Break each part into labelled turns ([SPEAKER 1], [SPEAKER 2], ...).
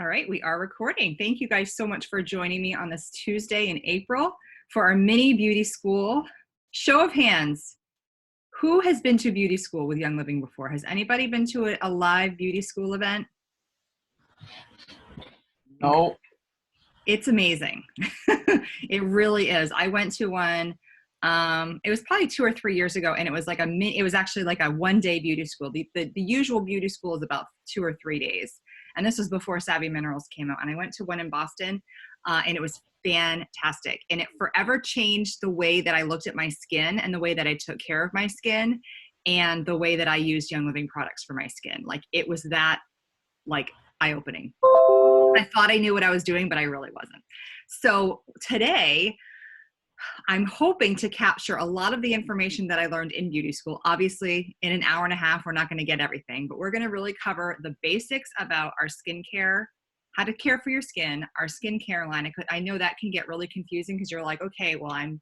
[SPEAKER 1] All right, we are recording. Thank you guys so much for joining me on this Tuesday in April for our mini beauty school. Show of hands, who has been to beauty school with Young Living before? Has anybody been to a live beauty school event? Okay.
[SPEAKER 2] No.
[SPEAKER 1] It's amazing. It really is. I went to one, it was probably 2 or 3 years ago, and it was like it was actually like a one-day beauty school. The usual beauty school is about 2 or 3 days. And this was before Savvy Minerals came out. And I went to one in Boston, and it was fantastic. And it forever changed the way that I looked at my skin and the way that I took care of my skin and the way that I used Young Living products for my skin. Like, it was that, like, eye-opening. I thought I knew what I was doing, but I really wasn't. So today, I'm hoping to capture a lot of the information that I learned in beauty school. Obviously, in an hour and a half, we're not going to get everything, but we're going to really cover the basics about our skincare, how to care for your skin, our skincare line. I know that can get really confusing because you're like, okay, well, I'm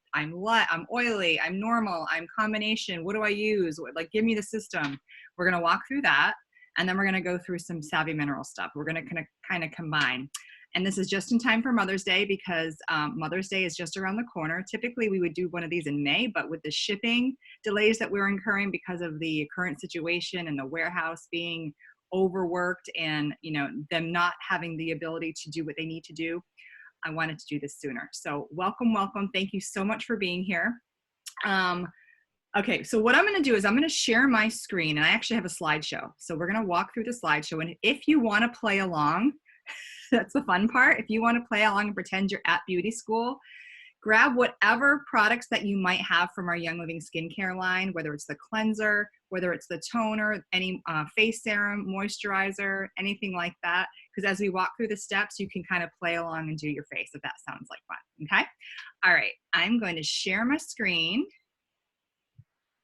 [SPEAKER 1] oily, I'm normal, I'm combination. What do I use? Like, give me the system. We're going to walk through that, and then we're going to go through some Savvy Mineral stuff. We're going to kind of combine. And this is just in time for Mother's Day because Mother's Day is just around the corner. Typically, we would do one of these in May, but with the shipping delays that we're incurring because of the current situation and the warehouse being overworked and, you know, them not having the ability to do what they need to do, I wanted to do this sooner. So welcome, welcome. Thank you so much for being here. Okay, so what I'm going to do is I'm going to share my screen, and I actually have a slideshow. So we're going to walk through the slideshow, and if you want to play along, that's the fun part. If you want to play along and pretend you're at beauty school, grab whatever products that you might have from our Young Living skincare line, whether it's the cleanser, whether it's the toner, any face serum, moisturizer, anything like that. Because as we walk through the steps, you can kind of play along and do your face if that sounds like fun. Okay. All right. I'm going to share my screen.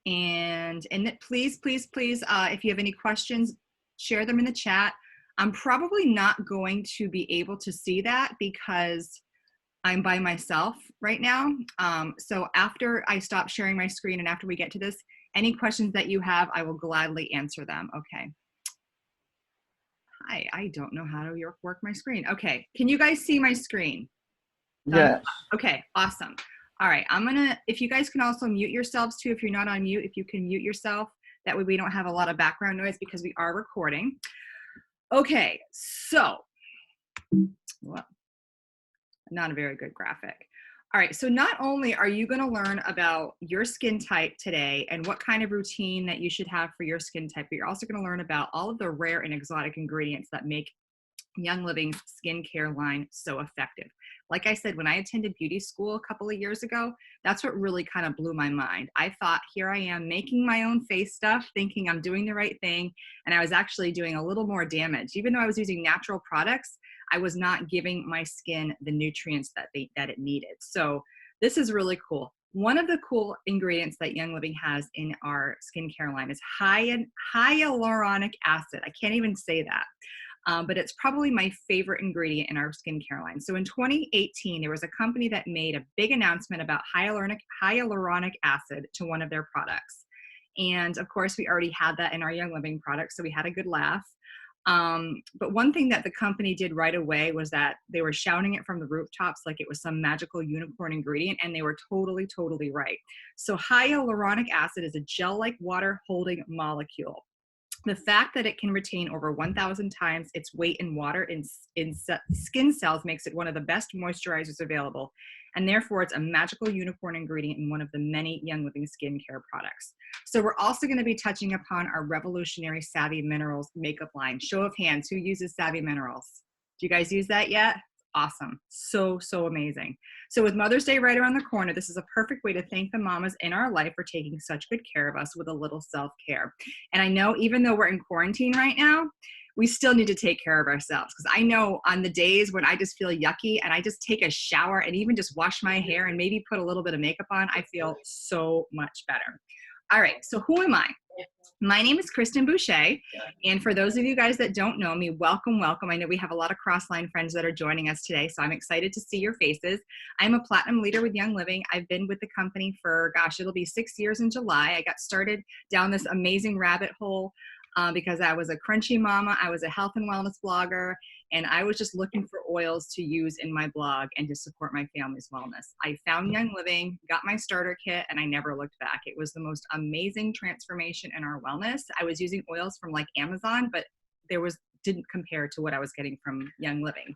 [SPEAKER 1] And please, please, please, if you have any questions, share them in the chat. I'm probably not going to be able to see that because I'm by myself right now. So after I stop sharing my screen and after we get to this, any questions that you have, I will gladly answer them. Okay. Hi, I don't know how to work my screen. Okay, can you guys see my screen?
[SPEAKER 2] Yes.
[SPEAKER 1] Okay, awesome. All right, if you guys can also mute yourselves too, if you're not on mute, if you can mute yourself, that way we don't have a lot of background noise because we are recording. Okay, so, well, not a very good graphic. All right, so not only are you going to learn about your skin type today and what kind of routine that you should have for your skin type, but you're also going to learn about all of the rare and exotic ingredients that make Young Living's skincare line so effective. Like I said, when I attended beauty school a couple of years ago, that's what really kind of blew my mind. I thought, here I am making my own face stuff, thinking I'm doing the right thing, and I was actually doing a little more damage. Even though I was using natural products, I was not giving my skin the nutrients that it needed. So this is really cool. One of the cool ingredients that Young Living has in our skincare line is hyaluronic acid. I can't even say that. But it's probably my favorite ingredient in our skincare line. So in 2018, there was a company that made a big announcement about hyaluronic acid to one of their products. And of course, we already had that in our Young Living products, so we had a good laugh. But one thing that the company did right away was that they were shouting it from the rooftops like it was some magical unicorn ingredient, and they were totally, totally right. So hyaluronic acid is a gel-like water-holding molecule. The fact that it can retain over 1,000 times its weight in water in skin cells makes it one of the best moisturizers available, and therefore it's a magical unicorn ingredient in one of the many Young Living skincare products. So we're also going to be touching upon our revolutionary Savvy Minerals makeup line. Show of hands, who uses Savvy Minerals? Do you guys use that yet? Awesome. So, so amazing. So with Mother's Day right around the corner, this is a perfect way to thank the mamas in our life for taking such good care of us with a little self-care. And I know even though we're in quarantine right now, we still need to take care of ourselves, because I know on the days when I just feel yucky and I just take a shower and even just wash my hair and maybe put a little bit of makeup on, I feel so much better. All right, so who am I? My name is Kristen Boucher, and for those of you guys that don't know me, welcome, welcome. I know we have a lot of Crossline friends that are joining us today, so I'm excited to see your faces. I'm a platinum leader with Young Living. I've been with the company for, gosh, it'll be 6 years in July. I got started down this amazing rabbit hole because I was a crunchy mama, I was a health and wellness blogger, and I was just looking for oils to use in my blog and to support my family's wellness. I found Young Living, got my starter kit, and I never looked back. It was the most amazing transformation in our wellness. I was using oils from like Amazon, but didn't compare to what I was getting from Young Living.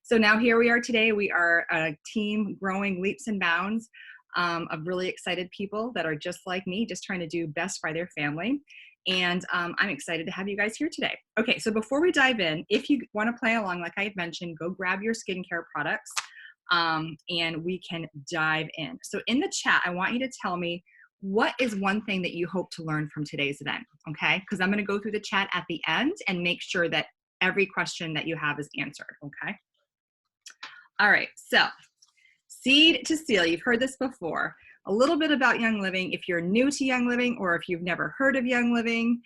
[SPEAKER 1] So now here we are today. We are a team growing leaps and bounds of really excited people that are just like me, just trying to do best by their family. And I'm excited to have you guys here today. Okay, so before we dive in, if you want to play along, like I had mentioned, go grab your skincare products and we can dive in. So in the chat, I want you to tell me what is one thing that you hope to learn from today's event, okay? Because I'm going to go through the chat at the end and make sure that every question that you have is answered, okay? All right, so seed to seal, you've heard this before. A little bit about Young Living if you're new to Young Living or if you've never heard of Young Living.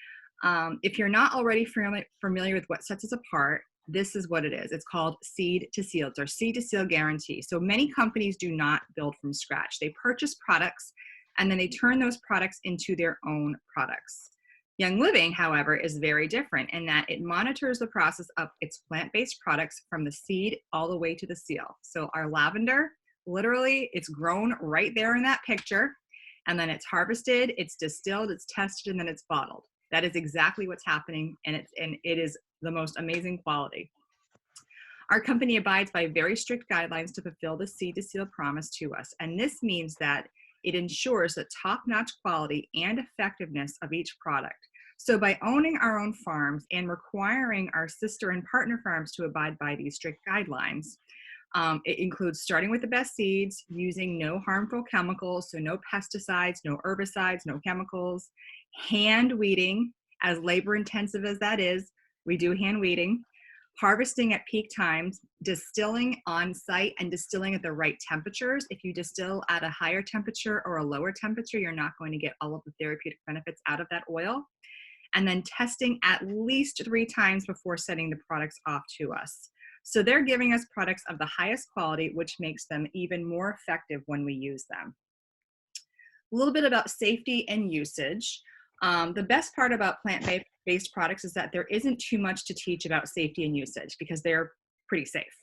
[SPEAKER 1] If you're not already familiar with what sets us apart, this is what it is. It's called seed to seal. It's our seed to seal guarantee. So many companies do not build from scratch. They purchase products and then they turn those products into their own products. Young Living, however, is very different in that it monitors the process of its plant-based products from the seed all the way to the seal. So our lavender, literally, it's grown right there in that picture, and then it's harvested, it's distilled, it's tested, and then it's bottled. That is exactly what's happening, and it is the most amazing quality. Our company abides by very strict guidelines to fulfill the seed to seal promise to us, and this means that it ensures the top-notch quality and effectiveness of each product. So by owning our own farms and requiring our sister and partner farms to abide by these strict guidelines, it includes starting with the best seeds, using no harmful chemicals, so no pesticides, no herbicides, no chemicals, hand weeding, as labor intensive as that is, we do hand weeding, harvesting at peak times, distilling on site and distilling at the right temperatures. If you distill at a higher temperature or a lower temperature, you're not going to get all of the therapeutic benefits out of that oil. And then testing at least 3 times before sending the products off to us. So they're giving us products of the highest quality, which makes them even more effective when we use them. A little bit about safety and usage. The best part about plant-based products is that there isn't too much to teach about safety and usage because they're pretty safe.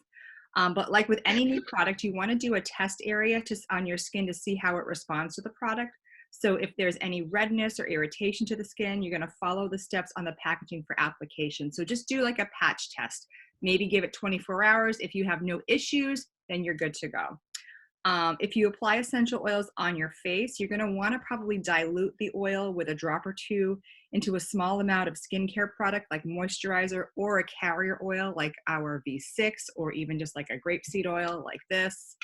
[SPEAKER 1] But like with any new product, you want to do a test area on your skin to see how it responds to the product. So if there's any redness or irritation to the skin, you're going to follow the steps on the packaging for application. So just do like a patch test. Maybe give it 24 hours. If you have no issues, then you're good to go. If you apply essential oils on your face, you're going to want to probably dilute the oil with a drop or two into a small amount of skincare product like moisturizer or a carrier oil like our V6 or even just like a grapeseed oil like this.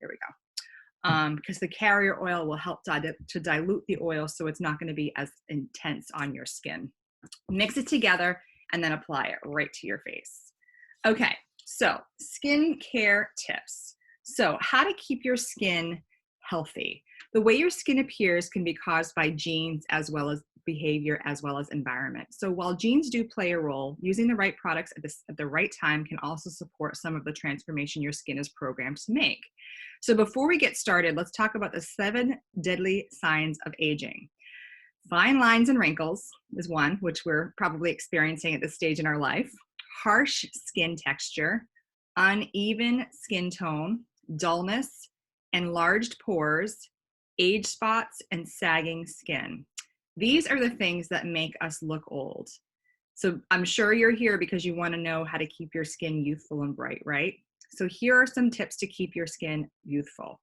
[SPEAKER 1] There we go. Because the carrier oil will help to dilute the oil so it's not going to be as intense on your skin. Mix it together and then apply it right to your face. Okay, so skincare tips. So how to keep your skin healthy. The way your skin appears can be caused by genes as well as behavior as well as environment. So while genes do play a role, using the right products at the right time can also support some of the transformation your skin is programmed to make. So before we get started, let's talk about the 7 deadly signs of aging. Fine lines and wrinkles is one, which we're probably experiencing at this stage in our life. Harsh skin texture, uneven skin tone, dullness, enlarged pores, age spots, and sagging skin. These are the things that make us look old. So I'm sure you're here because you want to know how to keep your skin youthful and bright, right? So here are some tips to keep your skin youthful.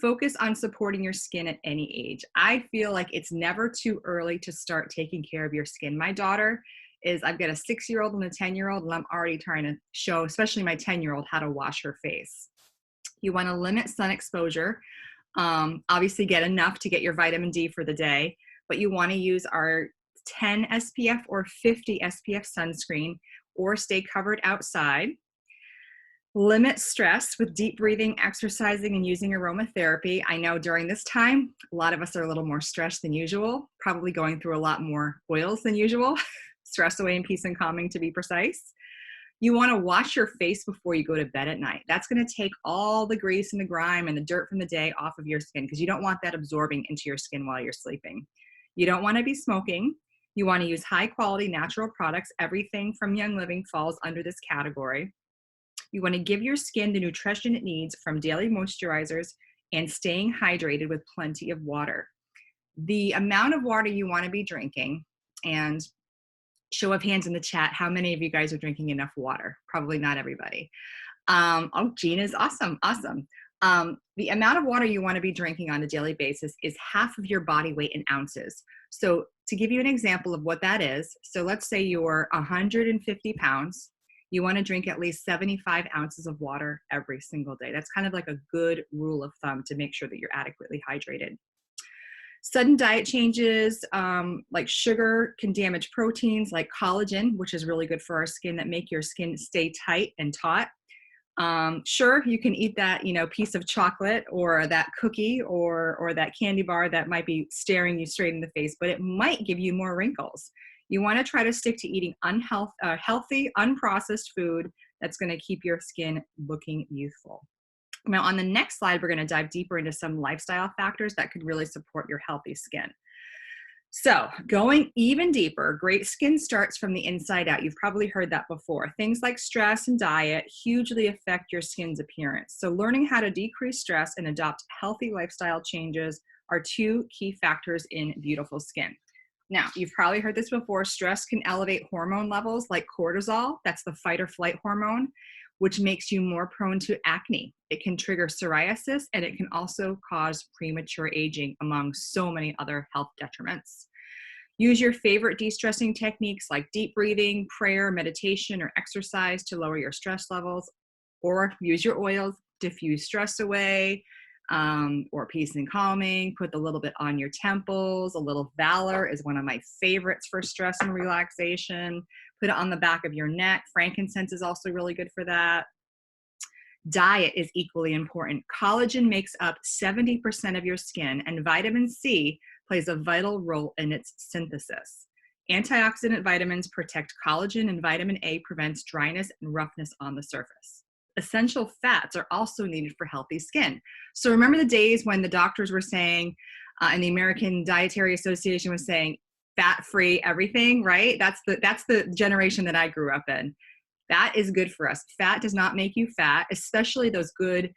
[SPEAKER 1] Focus on supporting your skin at any age. I feel like it's never too early to start taking care of your skin. My daughter I've got a 6-year-old and a 10-year-old, and I'm already trying to show, especially my 10-year-old, how to wash her face. You want to limit sun exposure. Obviously get enough to get your vitamin D for the day, but you want to use our 10 SPF or 50 SPF sunscreen or stay covered outside. Limit stress with deep breathing, exercising, and using aromatherapy. I know during this time, a lot of us are a little more stressed than usual, probably going through a lot more oils than usual. Stress away in peace and calming, to be precise. You want to wash your face before you go to bed at night. That's going to take all the grease and the grime and the dirt from the day off of your skin because you don't want that absorbing into your skin while you're sleeping. You don't want to be smoking. You want to use high quality natural products. Everything from Young Living falls under this category. You want to give your skin the nutrition it needs from daily moisturizers and staying hydrated with plenty of water. The amount of water you want to be drinking, and show of hands in the chat, how many of you guys are drinking enough water? Probably not everybody. Oh, Gina's awesome, awesome. The amount of water you want to be drinking on a daily basis is half of your body weight in ounces. So to give you an example of what that is, so let's say you're 150 pounds, you want to drink at least 75 ounces of water every single day. That's kind of like a good rule of thumb to make sure that you're adequately hydrated. Sudden diet changes like sugar can damage proteins like collagen, which is really good for our skin, that make your skin stay tight and taut. Sure, you can eat that, piece of chocolate or that cookie or that candy bar that might be staring you straight in the face, but it might give you more wrinkles. You want to try to stick to eating healthy, unprocessed food that's going to keep your skin looking youthful. Now, on the next slide, we're going to dive deeper into some lifestyle factors that could really support your healthy skin. So going even deeper, great skin starts from the inside out. You've probably heard that before. Things like stress and diet hugely affect your skin's appearance. So learning how to decrease stress and adopt healthy lifestyle changes are two key factors in beautiful skin. Now, you've probably heard this before. Stress can elevate hormone levels like cortisol. That's the fight or flight hormone, which makes you more prone to acne. It can trigger psoriasis, and it can also cause premature aging, among so many other health detriments. Use your favorite de-stressing techniques like deep breathing, prayer, meditation, or exercise to lower your stress levels, or use your oils, diffuse stress away, or peace and calming. Put a little bit on your temples. A little Valor is one of my favorites for stress and relaxation. Put it on the back of your neck. Frankincense is also really good for that. Diet is equally important. Collagen makes up 70% of your skin, and vitamin C plays a vital role in its synthesis. Antioxidant vitamins protect collagen, and vitamin A prevents dryness and roughness on the surface. Essential fats are also needed for healthy skin. So remember the days when the doctors were saying, and the American Dietary Association was saying, fat-free everything, right? That's the generation that I grew up in. That is good for us. Fat does not make you fat, especially those good,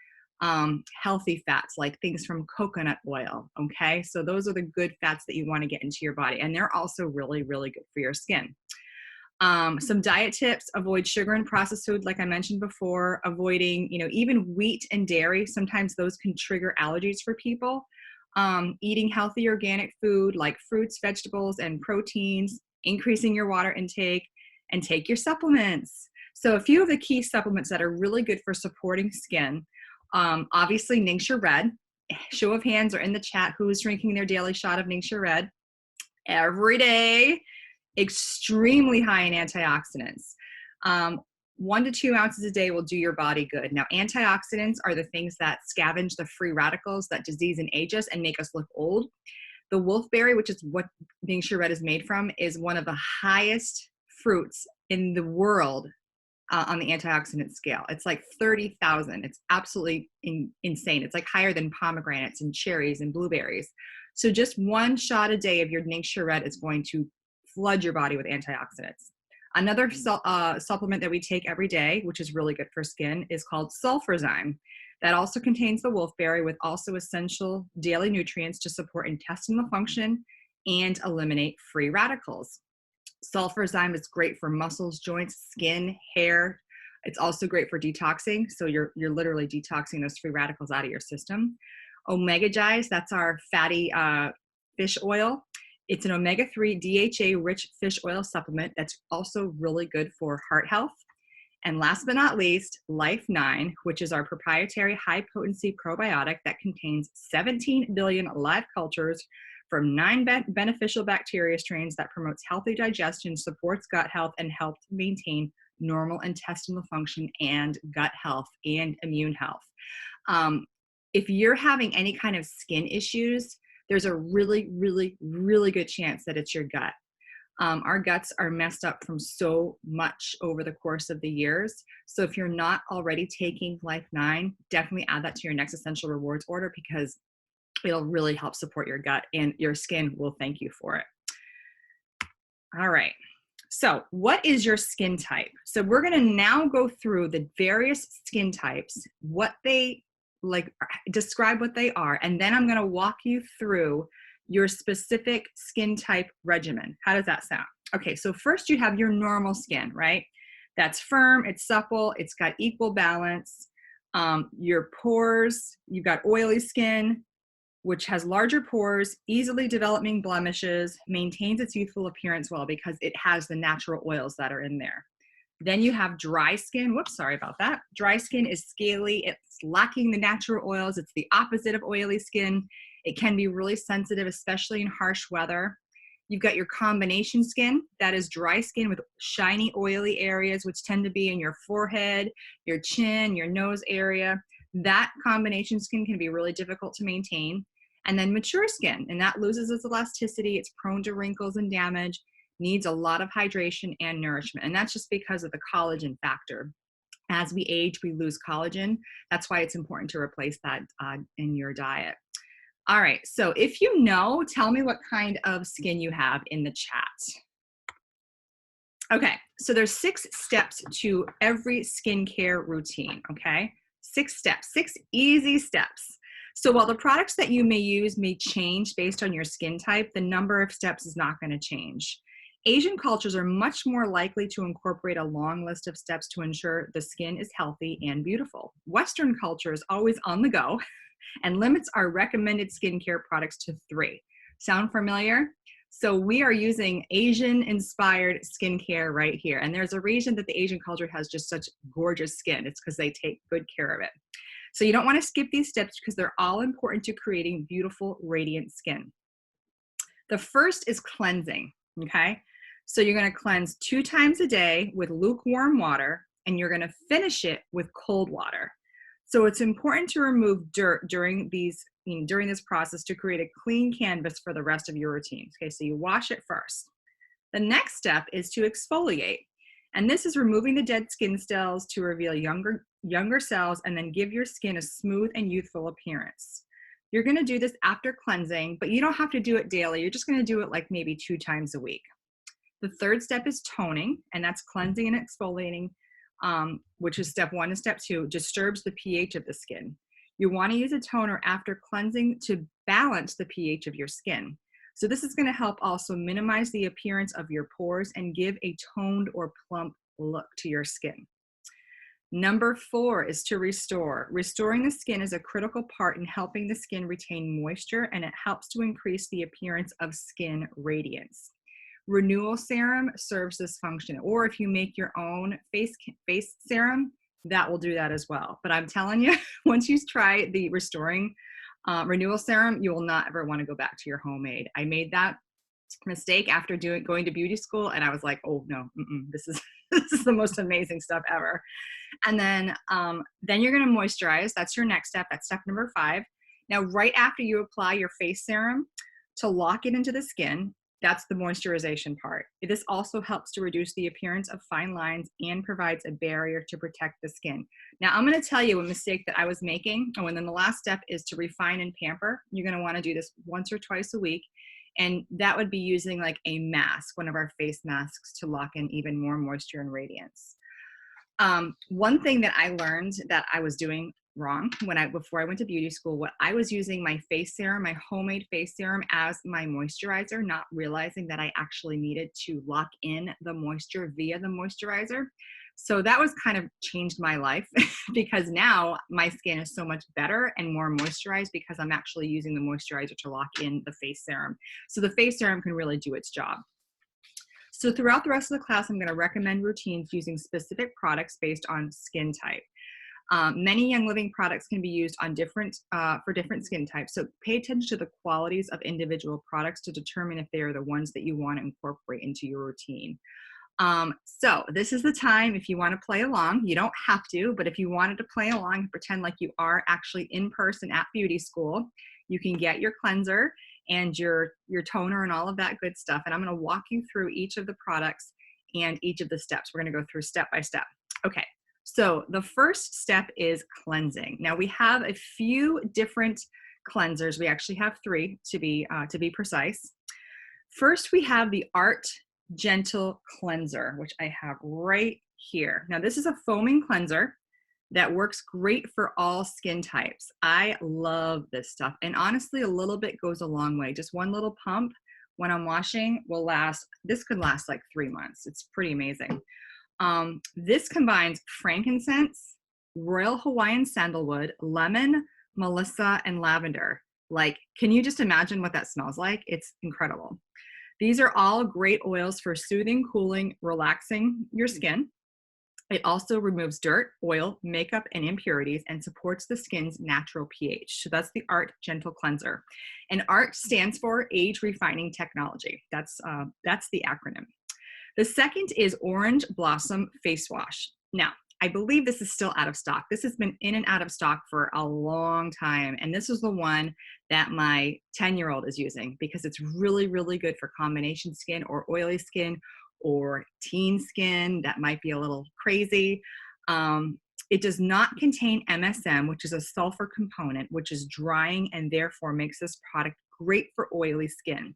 [SPEAKER 1] healthy fats, like things from coconut oil, okay? So those are the good fats that you want to get into your body, and they're also really, really good for your skin. Some diet tips: avoid sugar and processed food, like I mentioned before, avoiding, even wheat and dairy. Sometimes those can trigger allergies for people. Eating healthy organic food like fruits, vegetables, and proteins, increasing your water intake, and take your supplements. So a few of the key supplements that are really good for supporting skin, obviously Ningxia Red. Show of hands are in the chat who is drinking their daily shot of Ningxia Red every day. Extremely high in antioxidants. 1 to 2 ounces a day will do your body good. Now, antioxidants are the things that scavenge the free radicals that disease and age us and make us look old. The wolfberry, which is what Ningxia Red is made from, is one of the highest fruits in the world on the antioxidant scale. It's like 30,000. It's absolutely insane. It's like higher than pomegranates and cherries and blueberries. So just 1 shot a day of your Ningxia Red is going to flood your body with antioxidants. Another supplement that we take every day, which is really good for skin, is called sulfurzyme. That also contains the wolfberry, with also essential daily nutrients to support intestinal function and eliminate free radicals. Sulfurzyme is great for muscles, joints, skin, hair. It's also great for detoxing. So you're literally detoxing those free radicals out of your system. Omega Gize, that's our fatty fish oil. It's an omega-3 DHA-rich fish oil supplement that's also really good for heart health. And last but not least, Life 9, which is our proprietary high-potency probiotic that contains 17 billion live cultures from 9 beneficial bacteria strains that promotes healthy digestion, supports gut health, and helps maintain normal intestinal function and gut health and immune health. If you're having any kind of skin issues, there's a really, really, really good chance that it's your gut. Our guts are messed up from so much over the course of the years. So if you're not already taking Life 9, definitely add that to your next Essential Rewards order, because it'll really help support your gut, and your skin will thank you for it. All right. So what is your skin type? So we're going to now go through the various skin types, what they like, describe what they are, and then I'm going to walk you through your specific skin type regimen. How does that sound? Okay, so first you have your normal skin, right? That's firm, it's supple, it's got equal balance. Your pores, you've got oily skin, which has larger pores, easily developing blemishes, maintains its youthful appearance well because it has the natural oils that are in there. Then you have dry skin. Whoops, sorry about that. Dry skin is scaly. It's lacking the natural oils. It's the opposite of oily skin. It can be really sensitive, especially in harsh weather. You've got your combination skin. That is dry skin with shiny, oily areas, which tend to be in your forehead, your chin, your nose area. That combination skin can be really difficult to maintain. And then mature skin, and that loses its elasticity. It's prone to wrinkles and damage, needs a lot of hydration and nourishment. And that's just because of the collagen factor. As we age, we lose collagen. That's why it's important to replace that in your diet. All right, so if you know, tell me what kind of skin you have in the chat. Okay, so there's 6 steps to every skincare routine, okay? 6 steps, 6 easy steps. So while the products that you may use may change based on your skin type, the number of steps is not going to change. Asian cultures are much more likely to incorporate a long list of steps to ensure the skin is healthy and beautiful. Western culture is always on the go and limits our recommended skincare products to 3. Sound familiar? So we are using Asian-inspired skincare right here. And there's a reason that the Asian culture has just such gorgeous skin. It's because they take good care of it. So you don't want to skip these steps because they're all important to creating beautiful, radiant skin. The first is cleansing, okay? So you're going to cleanse 2 times a day with lukewarm water, and you're going to finish it with cold water. So it's important to remove dirt during this process to create a clean canvas for the rest of your routine. Okay, so you wash it first. The next step is to exfoliate. And this is removing the dead skin cells to reveal younger cells and then give your skin a smooth and youthful appearance. You're going to do this after cleansing, but you don't have to do it daily. You're just going to do it like maybe 2 times a week. The third step is toning, and that's cleansing and exfoliating, which is step 1 and step 2, disturbs the pH of the skin. You want to use a toner after cleansing to balance the pH of your skin. So this is going to help also minimize the appearance of your pores and give a toned or plump look to your skin. Number 4 is to restore. Restoring the skin is a critical part in helping the skin retain moisture, and it helps to increase the appearance of skin radiance. Renewal serum serves this function, or if you make your own face serum, that will do that as well. But I'm telling you, once you try the restoring renewal serum, you will not ever want to go back to your homemade. I made that mistake after going to beauty school, and I was like, oh no, this is the most amazing stuff ever. And then you're going to moisturize. That's your next step. That's step number 5. Now, right after you apply your face serum to lock it into the skin, that's the moisturization part. This also helps to reduce the appearance of fine lines and provides a barrier to protect the skin. Now, I'm going to tell you a mistake that I was making. Oh, and then the last step is to refine and pamper. You're going to want to do this once or twice a week. And that would be using like a mask, one of our face masks, to lock in even more moisture and radiance. One thing that I learned that I was doing wrong before I went to beauty school, I was using my face serum, my homemade face serum, as my moisturizer, not realizing that I actually needed to lock in the moisture via the moisturizer. So that was kind of changed my life because now my skin is so much better and more moisturized because I'm actually using the moisturizer to lock in the face serum. So the face serum can really do its job. So throughout the rest of the class, I'm going to recommend routines using specific products based on skin type. Many Young Living products can be used on for different skin types. So pay attention to the qualities of individual products to determine if they are the ones that you want to incorporate into your routine. So this is the time if you want to play along. You don't have to, but if you wanted to play along and pretend like you are actually in person at beauty school, you can get your cleanser and your toner and all of that good stuff. And I'm going to walk you through each of the products and each of the steps. We're going to go through step by step. Okay. So the first step is cleansing. Now we have a few different cleansers. We actually have 3 to be precise. First, we have the Art Gentle Cleanser, which I have right here. Now, this is a foaming cleanser that works great for all skin types. I love this stuff. And honestly, a little bit goes a long way. Just one little pump when I'm washing will last, this could last like 3 months. It's pretty amazing. This combines frankincense, royal Hawaiian sandalwood, lemon, melissa, and lavender. Like, can you just imagine what that smells like? It's incredible. These are all great oils for soothing, cooling, relaxing your skin. It also removes dirt, oil, makeup, and impurities and supports the skin's natural pH. So that's the ART Gentle Cleanser. And ART stands for Age Refining Technology. That's the acronym. The second is Orange Blossom Face Wash. Now, I believe this is still out of stock. This has been in and out of stock for a long time. And this is the one that my 10-year-old is using because it's really, really good for combination skin or oily skin or teen skin that might be a little crazy. It does not contain MSM, which is a sulfur component, which is drying and therefore makes this product great for oily skin.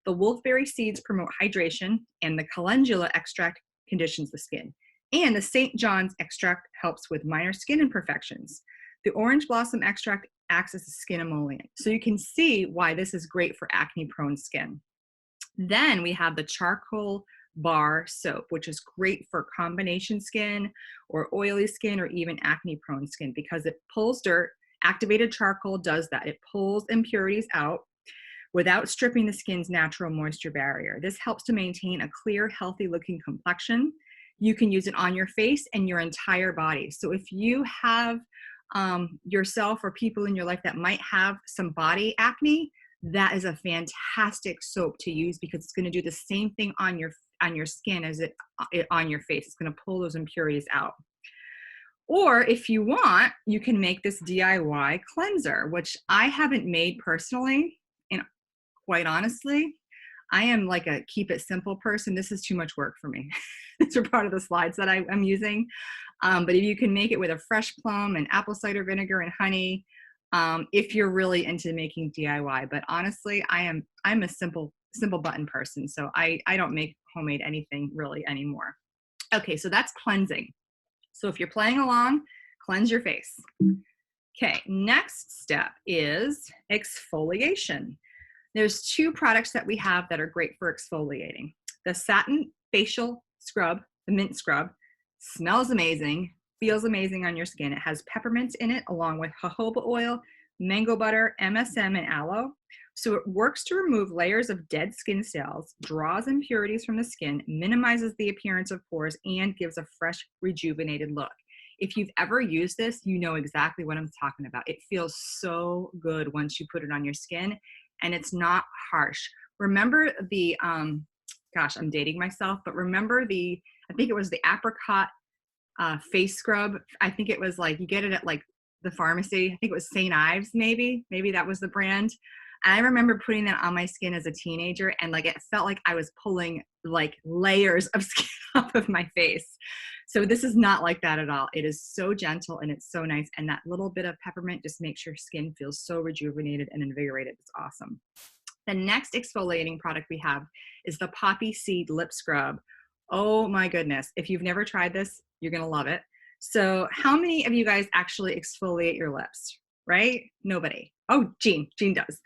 [SPEAKER 1] The wolfberry seeds promote hydration, and the calendula extract conditions the skin. And the St. John's extract helps with minor skin imperfections. The orange blossom extract acts as a skin emollient. So you can see why this is great for acne-prone skin. Then we have the charcoal bar soap, which is great for combination skin or oily skin or even acne-prone skin because it pulls dirt. Activated charcoal does that. It pulls impurities out without stripping the skin's natural moisture barrier. This helps to maintain a clear, healthy-looking complexion. You can use it on your face and your entire body. So if you have yourself or people in your life that might have some body acne, that is a fantastic soap to use because it's going to do the same thing on your skin as it on your face. It's going to pull those impurities out. Or if you want, you can make this DIY cleanser, which I haven't made personally. And quite honestly, I am like a keep it simple person. This is too much work for me. These are part of the slides that I'm using. But if you can make it with a fresh plum and apple cider vinegar and honey, if you're really into making DIY. But honestly, I'm a simple button person. So I don't make homemade anything really anymore. Okay, so that's cleansing. So if you're playing along, cleanse your face. Okay, next step is exfoliation. There's 2 products that we have that are great for exfoliating. The Satin Facial Scrub, the Mint Scrub, smells amazing, feels amazing on your skin. It has peppermint in it along with jojoba oil, mango butter, MSM, and aloe. So it works to remove layers of dead skin cells, draws impurities from the skin, minimizes the appearance of pores, and gives a fresh, rejuvenated look. If you've ever used this, you know exactly what I'm talking about. It feels so good once you put it on your skin, and it's not harsh. Remember the, gosh, I'm dating myself, but remember I think it was the apricot face scrub. I think it was like, you get it at like the pharmacy. I think it was St. Ives, maybe that was the brand. And I remember putting that on my skin as a teenager, and like it felt like I was pulling like layers of skin off of my face. So this is not like that at all. It is so gentle and it's so nice. And that little bit of peppermint just makes your skin feel so rejuvenated and invigorated. It's awesome. The next exfoliating product we have is the Poppy Seed Lip Scrub. Oh my goodness. If you've never tried this, you're going to love it. So how many of you guys actually exfoliate your lips, right? Nobody. Oh, Jean does.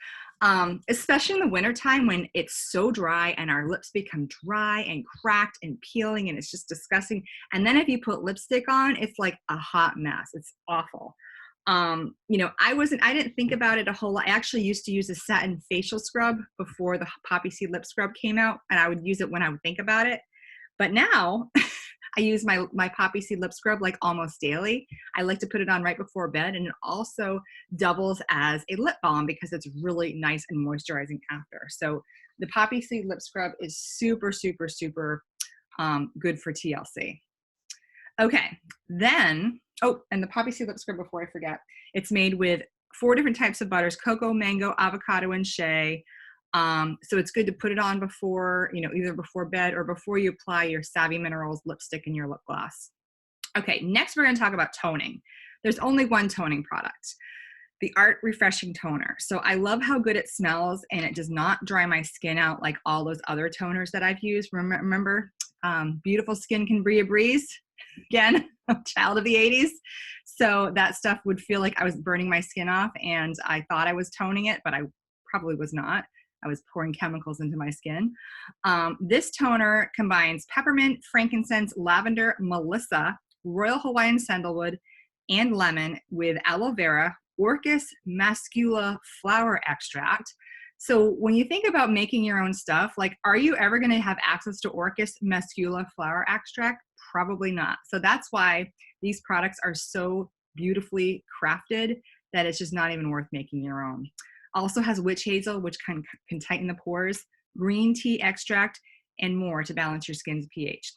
[SPEAKER 1] Especially in the wintertime when it's so dry and our lips become dry and cracked and peeling and it's just disgusting. And then if you put lipstick on, it's like a hot mess. It's awful. I didn't think about it a whole lot. I actually used to use a satin facial scrub before the Poppy Seed Lip Scrub came out, and I would use it when I would think about it. But now I use my Poppy Seed Lip Scrub like almost daily. I like to put it on right before bed, and it also doubles as a lip balm because it's really nice and moisturizing after. So the Poppy Seed Lip Scrub is super, super, super good for TLC. Okay, then, and the Poppy Seed Lip Scrub, before I forget, it's made with 4 different types of butters: cocoa, mango, avocado, and shea. So it's good to put it on before, either before bed or before you apply your Savvy Minerals lipstick and your lip gloss. Okay, next we're going to talk about toning. There's only one toning product. the Art Refreshing Toner. So I love how good it smells, and it does not dry my skin out like all those other toners that I've used. Remember, beautiful skin can be a breeze. Again, a child of the 80s. So that stuff would feel like I was burning my skin off, and I thought I was toning it, but I probably was not. I was pouring chemicals into my skin. This toner combines peppermint, frankincense, lavender, melissa, royal Hawaiian sandalwood, and lemon with aloe vera, Orchis muscula flower extract. So when you think about making your own stuff, like, are you ever going to have access to Orchis muscula flower extract? Probably not. So that's why these products are so beautifully crafted that it's just not even worth making your own. Also has witch hazel, which can tighten the pores, green tea extract, and more to balance your skin's pH.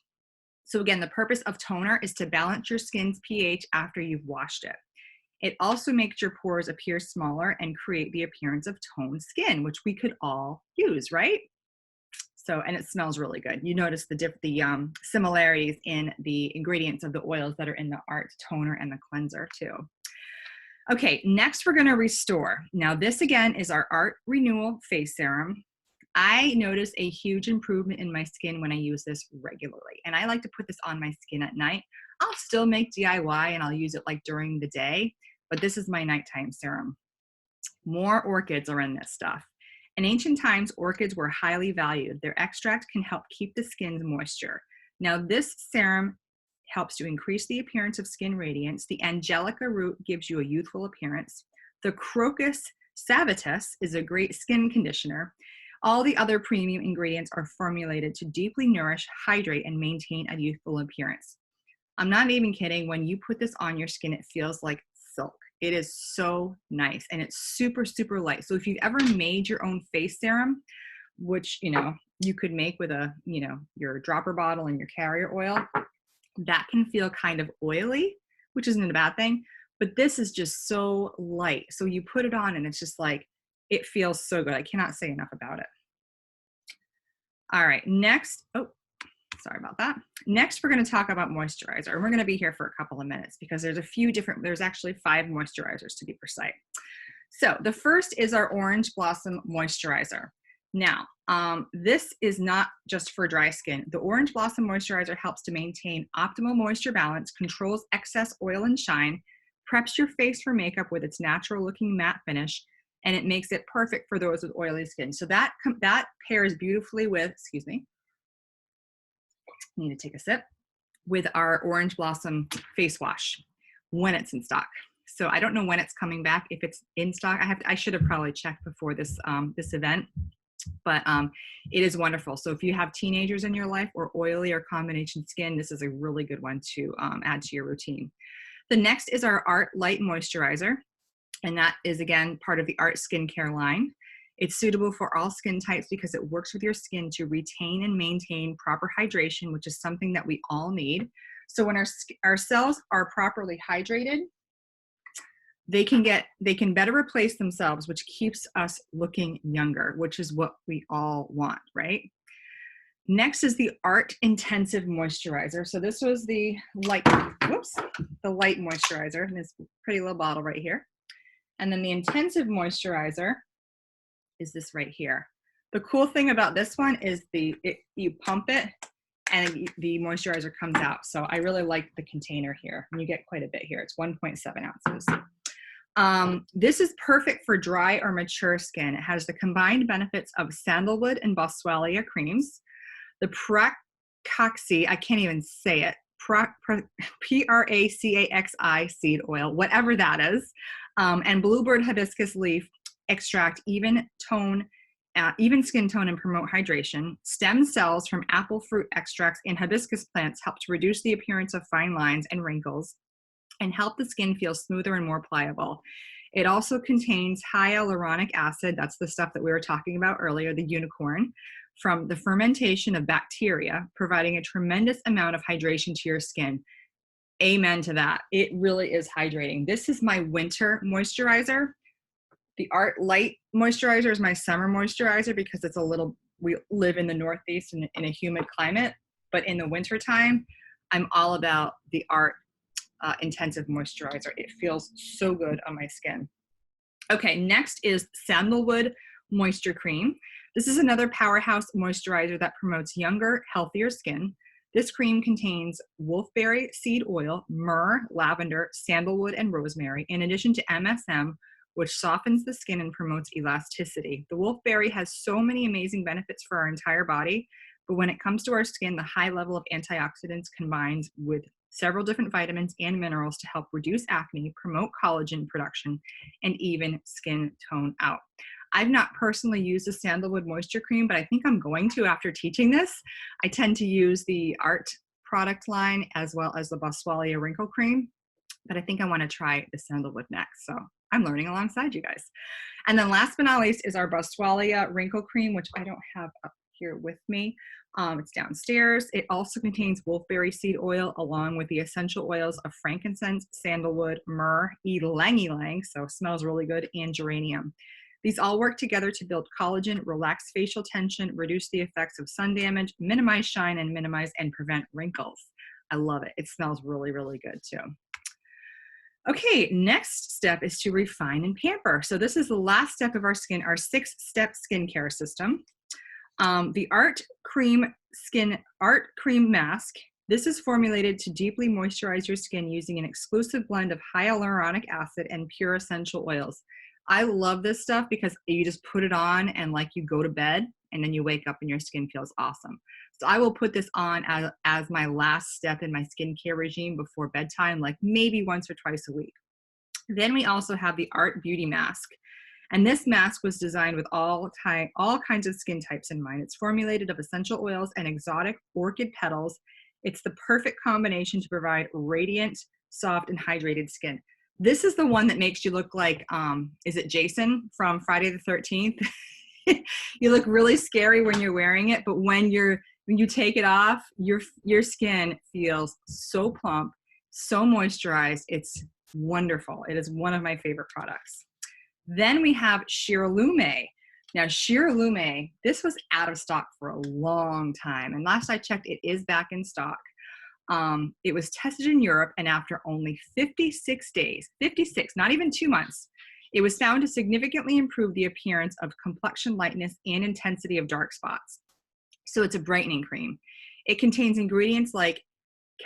[SPEAKER 1] So again, the purpose of toner is to balance your skin's pH after you've washed it. It also makes your pores appear smaller and create the appearance of toned skin, which we could all use, right? So, and it smells really good. You notice the similarities in the ingredients of the oils that are in the Art Toner and the cleanser too. Okay, next we're gonna restore. Now this again is our Art Renewal Face Serum. I notice a huge improvement in my skin when I use this regularly. And I like to put this on my skin at night. I'll still make DIY and I'll use it like during the day, but this is my nighttime serum. More orchids are in this stuff. In ancient times, orchids were highly valued. Their extract can help keep the skin's moisture. Now this serum helps to increase the appearance of skin radiance. The angelica root gives you a youthful appearance. The crocus sabatus is a great skin conditioner. All the other premium ingredients are formulated to deeply nourish, hydrate, and maintain a youthful appearance. I'm not even kidding. When you put this on your skin, it feels like silk. It is so nice, and it's super, super light. So if you've ever made your own face serum, which, you know, you could make with a, you know, your dropper bottle and your carrier oil, that can feel kind of oily, which isn't a bad thing, but this is just so light. So you put it on and it's just like, it feels so good. I cannot say enough about it. All right, next, oh, sorry about that. Next, we're gonna talk about moisturizer. And we're gonna be here for a couple of minutes because there's a few different, there's actually 5 moisturizers to be precise. So the first is our Orange Blossom Moisturizer. Now, this is not just for dry skin. The Orange Blossom Moisturizer helps to maintain optimal moisture balance, controls excess oil and shine, preps your face for makeup with its natural looking matte finish, and it makes it perfect for those with oily skin. So that pairs beautifully with, excuse me, need to take a sip, with our Orange Blossom face wash when it's in stock. So I don't know when it's coming back. If it's in stock, I should have probably checked before this this event, but it is wonderful. So if you have teenagers in your life or oily or combination skin, this is a really good one to add to your routine. The next is our Art Light Moisturizer, and that is again part of the Art Skincare line. It's suitable for all skin types because it works with your skin to retain and maintain proper hydration, which is something that we all need. So when our cells are properly hydrated, they can better replace themselves, which keeps us looking younger, which is what we all want, right? Next is the Art Intensive Moisturizer. So this was the light, the light moisturizer in this pretty little bottle right here. And then the Intensive Moisturizer is this right here. The cool thing about this one is you pump it and the moisturizer comes out. So I really like the container here, and you get quite a bit here. It's 1.7 ounces. This is perfect for dry or mature skin. It has the combined benefits of sandalwood and boswellia creams, the Pracaxi, I can't even say it, Pracaxi seed oil, whatever that is, and bluebird hibiscus leaf extract, even skin tone and promote hydration. Stem cells from apple fruit extracts and hibiscus plants help to reduce the appearance of fine lines and wrinkles and help the skin feel smoother and more pliable. It also contains hyaluronic acid, that's the stuff that we were talking about earlier, the unicorn, from the fermentation of bacteria, providing a tremendous amount of hydration to your skin. Amen to that. It really is hydrating. This is my winter moisturizer. The Art Light Moisturizer is my summer moisturizer because it's we live in the Northeast in a humid climate, but in the winter time, I'm all about the Art Intensive Moisturizer. It feels so good on my skin. Okay, next is Sandalwood Moisture Cream. This is another powerhouse moisturizer that promotes younger, healthier skin. This cream contains wolfberry seed oil, myrrh, lavender, sandalwood, and rosemary, in addition to MSM, which softens the skin and promotes elasticity. The wolfberry has so many amazing benefits for our entire body, but when it comes to our skin, the high level of antioxidants combines with several different vitamins and minerals to help reduce acne, promote collagen production, and even skin tone out. I've not personally used the Sandalwood Moisture Cream, but I think I'm going to after teaching this. I tend to use the Art product line as well as the Boswellia Wrinkle Cream, but I think I want to try the Sandalwood next. So I'm learning alongside you guys. And then last but not least is our Boswellia Wrinkle Cream, which I don't have up here with me. It's downstairs. It also contains wolfberry seed oil along with the essential oils of frankincense, sandalwood, myrrh, ylang ylang, so it smells really good, and geranium. These all work together to build collagen, relax facial tension, reduce the effects of sun damage, minimize shine, and minimize and prevent wrinkles. I love it. It smells really, really good too. Okay, next step is to refine and pamper. So this is the last step of our 6-step skincare system. The Art Cream Mask. This is formulated to deeply moisturize your skin using an exclusive blend of hyaluronic acid and pure essential oils. I love this stuff because you just put it on and like you go to bed and then you wake up and your skin feels awesome. So I will put this on as my last step in my skincare regime before bedtime, like maybe once or twice a week. Then we also have the Art Beauty Mask. And this mask was designed with all kinds of skin types in mind. It's formulated of essential oils and exotic orchid petals. It's the perfect combination to provide radiant, soft, and hydrated skin. This is the one that makes you look like, is it Jason from Friday the 13th? You look really scary when you're wearing it, but when you take it off, your skin feels so plump, so moisturized. It's wonderful. It is one of my favorite products. Then we have Shiralume. Now, Shiralume, this was out of stock for a long time. And last I checked, it is back in stock. It was tested in Europe, and after only 56 days, 56, not even 2 months, it was found to significantly improve the appearance of complexion lightness and intensity of dark spots. So it's a brightening cream. It contains ingredients like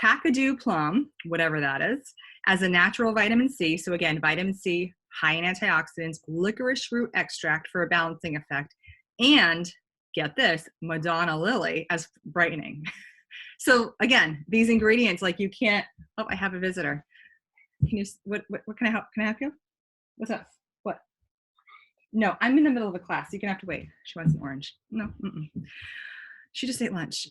[SPEAKER 1] Kakadu plum, whatever that is, as a natural vitamin C. So again, vitamin C, high in antioxidants, licorice root extract for a balancing effect, and get this, Madonna lily as brightening. So again, these ingredients, like you can't, oh, I have a visitor. Can you, what can I help? Can I help you? What's up? What? No, I'm in the middle of a class. You're gonna have to wait. She wants an orange. No, she just ate lunch.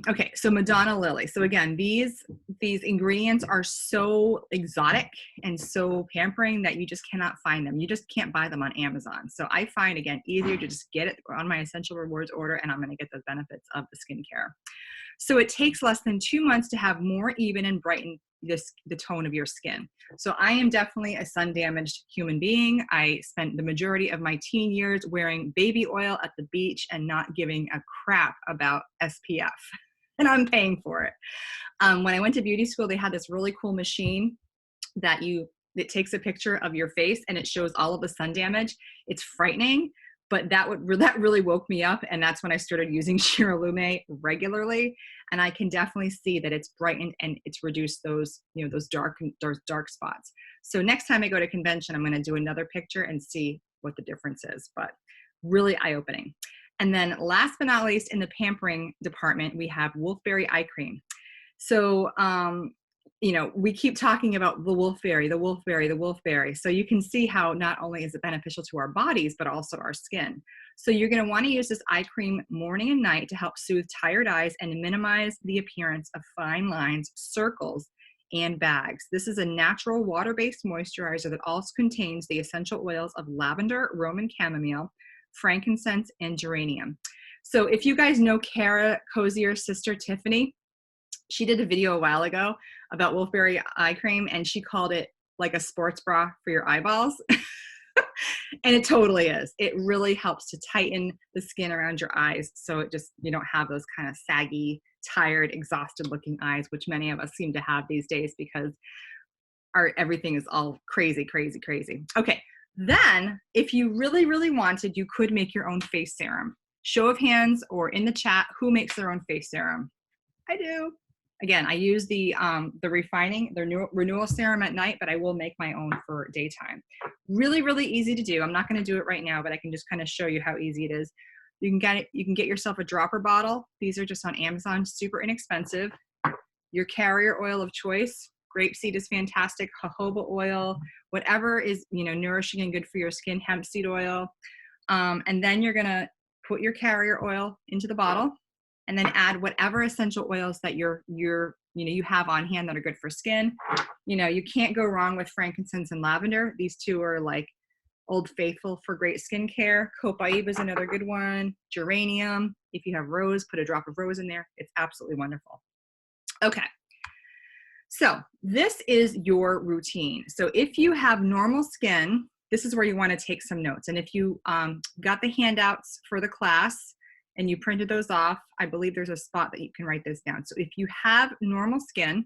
[SPEAKER 1] Okay, so Madonna lily. So again, these ingredients are so exotic and so pampering that you just cannot find them. You just can't buy them on Amazon. So I find, again, easier to just get it on my Essential Rewards order, and I'm gonna get the benefits of the skincare. So it takes less than 2 months to have more even and brighten the tone of your skin. So I am definitely a sun-damaged human being. I spent the majority of my teen years wearing baby oil at the beach and not giving a crap about SPF, and I'm paying for it. When I went to beauty school, they had this really cool machine that it takes a picture of your face and it shows all of the sun damage. It's frightening, but that really woke me up, and that's when I started using Shiralume regularly. And I can definitely see that it's brightened and it's reduced those dark spots. So next time I go to convention, I'm going to do another picture and see what the difference is, but really eye-opening. And then last but not least, in the pampering department, we have Wolfberry Eye Cream. So we keep talking about the wolfberry. So you can see how not only is it beneficial to our bodies, but also our skin. So you're going to want to use this eye cream morning and night to help soothe tired eyes and minimize the appearance of fine lines, circles, and bags. This is a natural water-based moisturizer that also contains the essential oils of lavender, Roman chamomile, frankincense, and geranium. So if you guys know Kara Cozier's sister, Tiffany, she did a video a while ago about Wolfberry eye cream, and she called it like a sports bra for your eyeballs. And it totally is. It really helps to tighten the skin around your eyes, so you don't have those kind of saggy, tired, exhausted looking eyes, which many of us seem to have these days because everything is all crazy. Okay, Then, if you really, really wanted, you could make your own face serum. Show of hands or in the chat, who makes their own face serum? I do. Again, I use the refining, the renewal serum at night, but I will make my own for daytime. Really, really easy to do. I'm not going to do it right now, but I can just kind of show you how easy it is. You can get yourself a dropper bottle. These are just on Amazon, super inexpensive. Your carrier oil of choice. Grapeseed is fantastic. Jojoba oil, whatever is nourishing and good for your skin. Hemp seed oil, and then you're gonna put your carrier oil into the bottle, and then add whatever essential oils that you have on hand that are good for skin. You can't go wrong with frankincense and lavender. These two are like Old Faithful for great skincare. Copaiba is another good one. Geranium. If you have rose, put a drop of rose in there. It's absolutely wonderful. Okay. So this is your routine. So if you have normal skin, this is where you want to take some notes. And if you got the handouts for the class and you printed those off, I believe there's a spot that you can write this down. So if you have normal skin,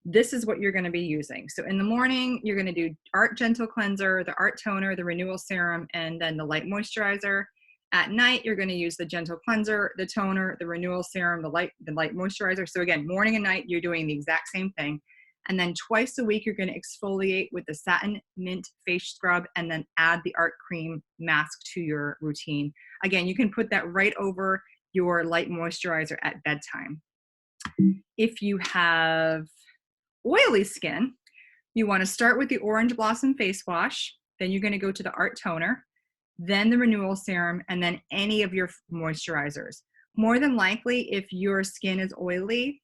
[SPEAKER 1] this is what you're going to be using. So in the morning, you're going to do Art Gentle Cleanser, the Art Toner, the Renewal Serum, and then the Light Moisturizer. At night, you're going to use the Gentle Cleanser, the Toner, the Renewal Serum, the Light Moisturizer. So again, morning and night, you're doing the exact same thing. And then twice a week, you're going to exfoliate with the Satin Mint Face Scrub and then add the Art Cream Mask to your routine. Again, you can put that right over your Light Moisturizer at bedtime. If you have oily skin, you want to start with the Orange Blossom Face Wash. Then you're going to go to the Art Toner, then the Renewal Serum, and then any of your moisturizers. More than likely, if your skin is oily,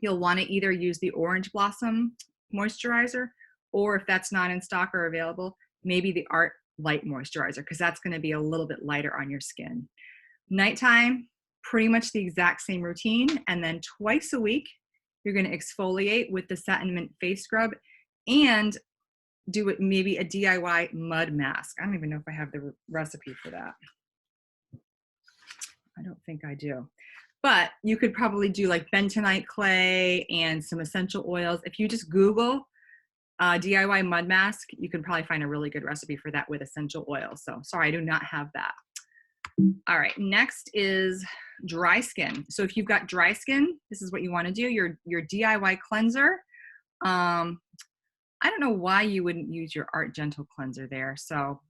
[SPEAKER 1] you'll want to either use the Orange Blossom moisturizer, or if that's not in stock or available, maybe the Art Light Moisturizer, because that's going to be a little bit lighter on your skin. Nighttime, pretty much the exact same routine. And then twice a week, you're going to exfoliate with the Satin Mint Face Scrub and do it maybe a DIY mud mask. I don't even know if I have the recipe for that. I don't think I do. But you could probably do like bentonite clay and some essential oils. If you just Google DIY mud mask, you can probably find a really good recipe for that with essential oils. So sorry, I do not have that. All right, next is dry skin. So if you've got dry skin, this is what you want to do. Your DIY cleanser. I don't know why you wouldn't use your Art Gentle Cleanser there. So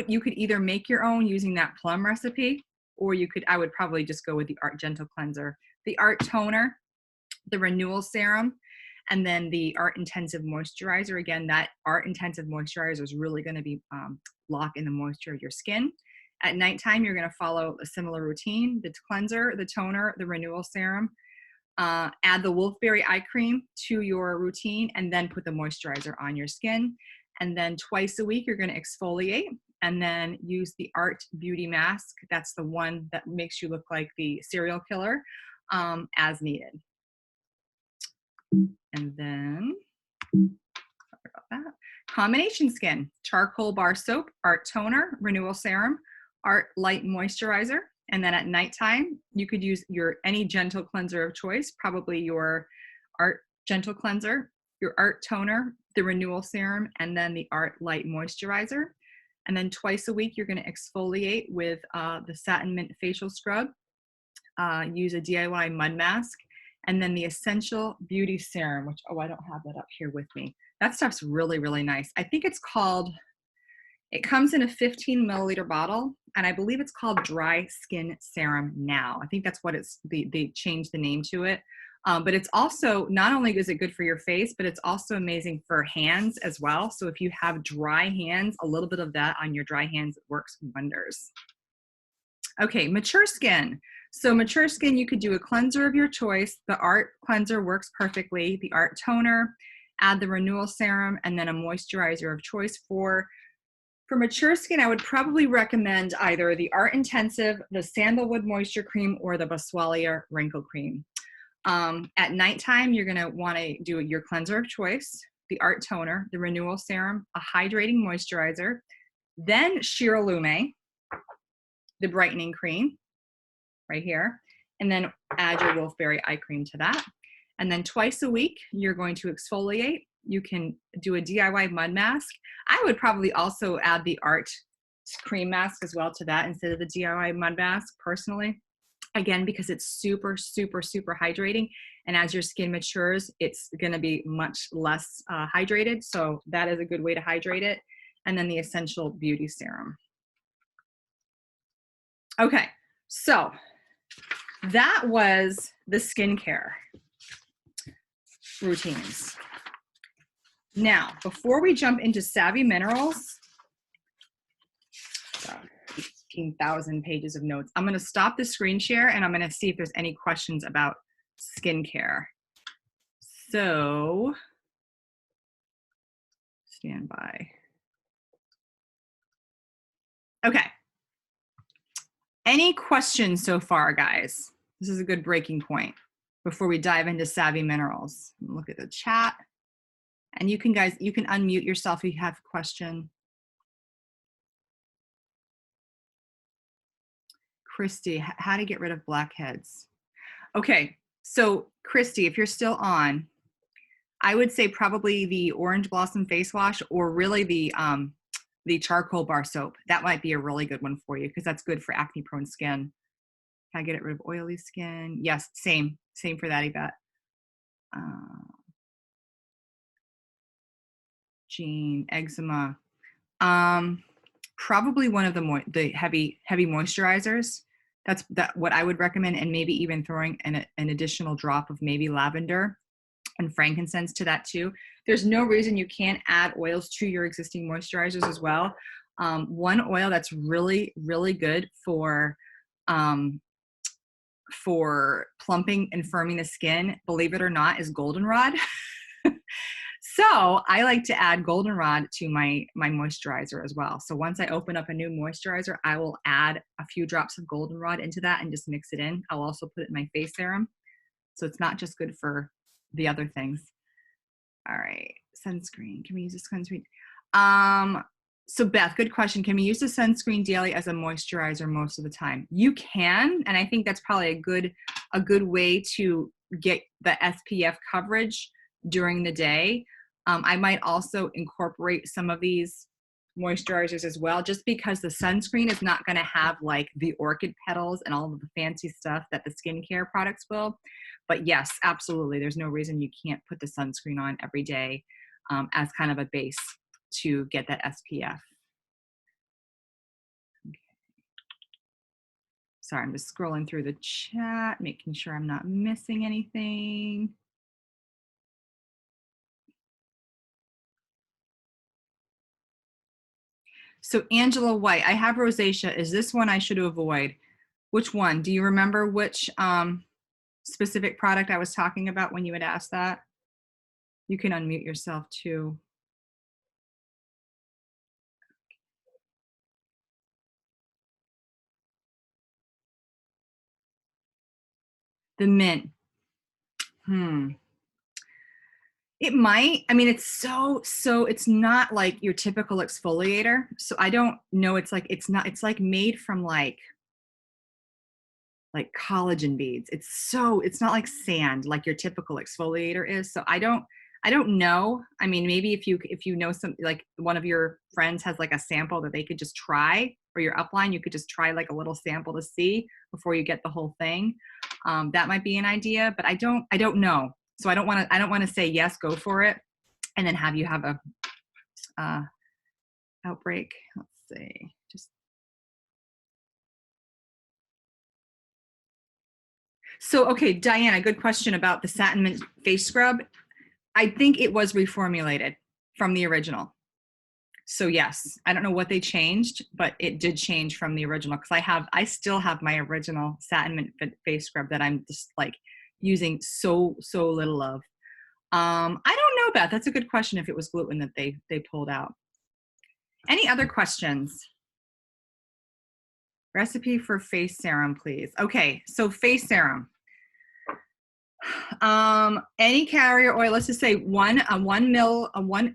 [SPEAKER 1] you could either make your own using that plum recipe, or I would probably just go with the Art Gentle Cleanser, the Art Toner, the Renewal Serum, and then the Art Intensive Moisturizer. Again, that Art Intensive Moisturizer is really going to be lock in the moisture of your skin. At nighttime, you're going to follow a similar routine: the cleanser, the toner, the Renewal Serum. Add the Wolfberry Eye Cream to your routine, and then put the moisturizer on your skin. And then twice a week, you're going to exfoliate, and then use the Art Beauty Mask. That's the one that makes you look like the serial killer, as needed. And then, sorry about that. Combination skin: charcoal bar soap, Art Toner, Renewal Serum, Art Light Moisturizer. And then at nighttime, you could use any gentle cleanser of choice, probably your Art Gentle Cleanser, your Art Toner, the Renewal Serum, and then the Art Light Moisturizer. And then twice a week, you're going to exfoliate with the Satin Mint Facial Scrub, use a DIY mud mask, and then the Essential Beauty Serum, which, I don't have that up here with me. That stuff's really, really nice. I think it comes in a 15 milliliter bottle, and I believe it's called Dry Skin Serum now. I think that's what they changed the name to it. But it's also, not only is it good for your face, but it's also amazing for hands as well. So if you have dry hands, a little bit of that on your dry hands works wonders. Okay, mature skin. So mature skin, you could do a cleanser of your choice. The Art Cleanser works perfectly. The Art Toner, add the Renewal Serum, and then a moisturizer of choice. For mature skin, I would probably recommend either the Art Intensive, the Sandalwood Moisture Cream, or the Boswellia Wrinkle Cream. At nighttime, you're going to want to do your cleanser of choice, the Art Toner, the Renewal Serum, a hydrating moisturizer, then Shiralume, the brightening cream right here, and then add your Wolfberry Eye Cream to that. And then twice a week, you're going to exfoliate You can do a DIY mud mask. I would probably also add the art cream mask as well to that instead of the DIY mud mask personally. Again, because it's super, super, super hydrating. And as your skin matures, it's going to be much less hydrated. So that is a good way to hydrate it. And then the Essential Beauty Serum. Okay, so that was the skincare routines. Now, before we jump into Savvy Minerals, 18,000 pages of notes. I'm going to stop the screen share and I'm going to see if there's any questions about skincare. So, stand by. Okay. Any questions so far, guys? This is a good breaking point before we dive into Savvy Minerals. Look at the chat. And you can, guys, you can unmute yourself if you have a question. Christy, how to get rid of blackheads. Okay, so Christy, if you're still on, I would say probably the Orange Blossom Face Wash or really the charcoal bar soap. That might be a really good one for you because that's good for acne prone skin. Can I get rid of oily skin? Yes, same for that, Yvette. Jean, eczema. Probably one of the heavy moisturizers. That's what I would recommend, and maybe even throwing an additional drop of maybe lavender and frankincense to that too. There's no reason you can't add oils to your existing moisturizers as well. One oil that's really, really good for plumping and firming the skin, believe it or not, is goldenrod. So I like to add goldenrod to my moisturizer as well. So once I open up a new moisturizer, I will add a few drops of goldenrod into that and just mix it in. I'll also put it in my face serum. So it's not just good for the other things. All right, sunscreen. Can we use a sunscreen? So Beth, good question. Can we use the sunscreen daily as a moisturizer most of the time? You can, and I think that's probably a good way to get the SPF coverage during the day. I might also incorporate some of these moisturizers as well, just because the sunscreen is not going to have like the orchid petals and all of the fancy stuff that the skincare products will. But yes, absolutely. There's no reason you can't put the sunscreen on every day as kind of a base to get that SPF. Okay. Sorry, I'm just scrolling through the chat, making sure I'm not missing anything. So Angela White, I have rosacea. Is this one I should avoid? Which one? Do you remember which specific product I was talking about when you had asked that? You can unmute yourself too. The mint. It might. I mean, it's so it's not like your typical exfoliator. So I don't know. It's like made from like collagen beads. It's not like sand like your typical exfoliator is. So I don't know. I mean, maybe if you know some, like one of your friends has like a sample that they could just try for your upline, you could just try like a little sample to see before you get the whole thing. That might be an idea, but I don't know. So I don't want to say yes, go for it, and then have you have a outbreak. Let's see. So, okay, Diana, good question about the Satin Mint face scrub. I think it was reformulated from the original. So yes, I don't know what they changed, but it did change from the original because I still have my original Satin Mint face scrub that I'm just like using so little of. I don't know, Beth. That's a good question if it was gluten that they pulled out. Any other questions? Recipe for face serum, please. Okay, so face serum. Any carrier oil, let's just say a 1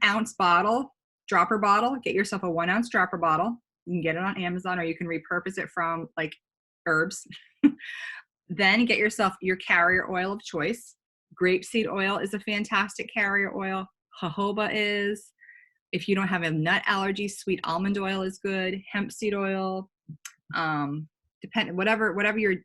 [SPEAKER 1] ounce bottle, dropper bottle. Get yourself a 1 ounce dropper bottle. You can get it on Amazon or you can repurpose it from like herbs. Then get yourself your carrier oil of choice. Grapeseed oil is a fantastic carrier oil. jojoba is. If you don't have a nut allergy, sweet almond oil is good. Hemp seed oil, whatever your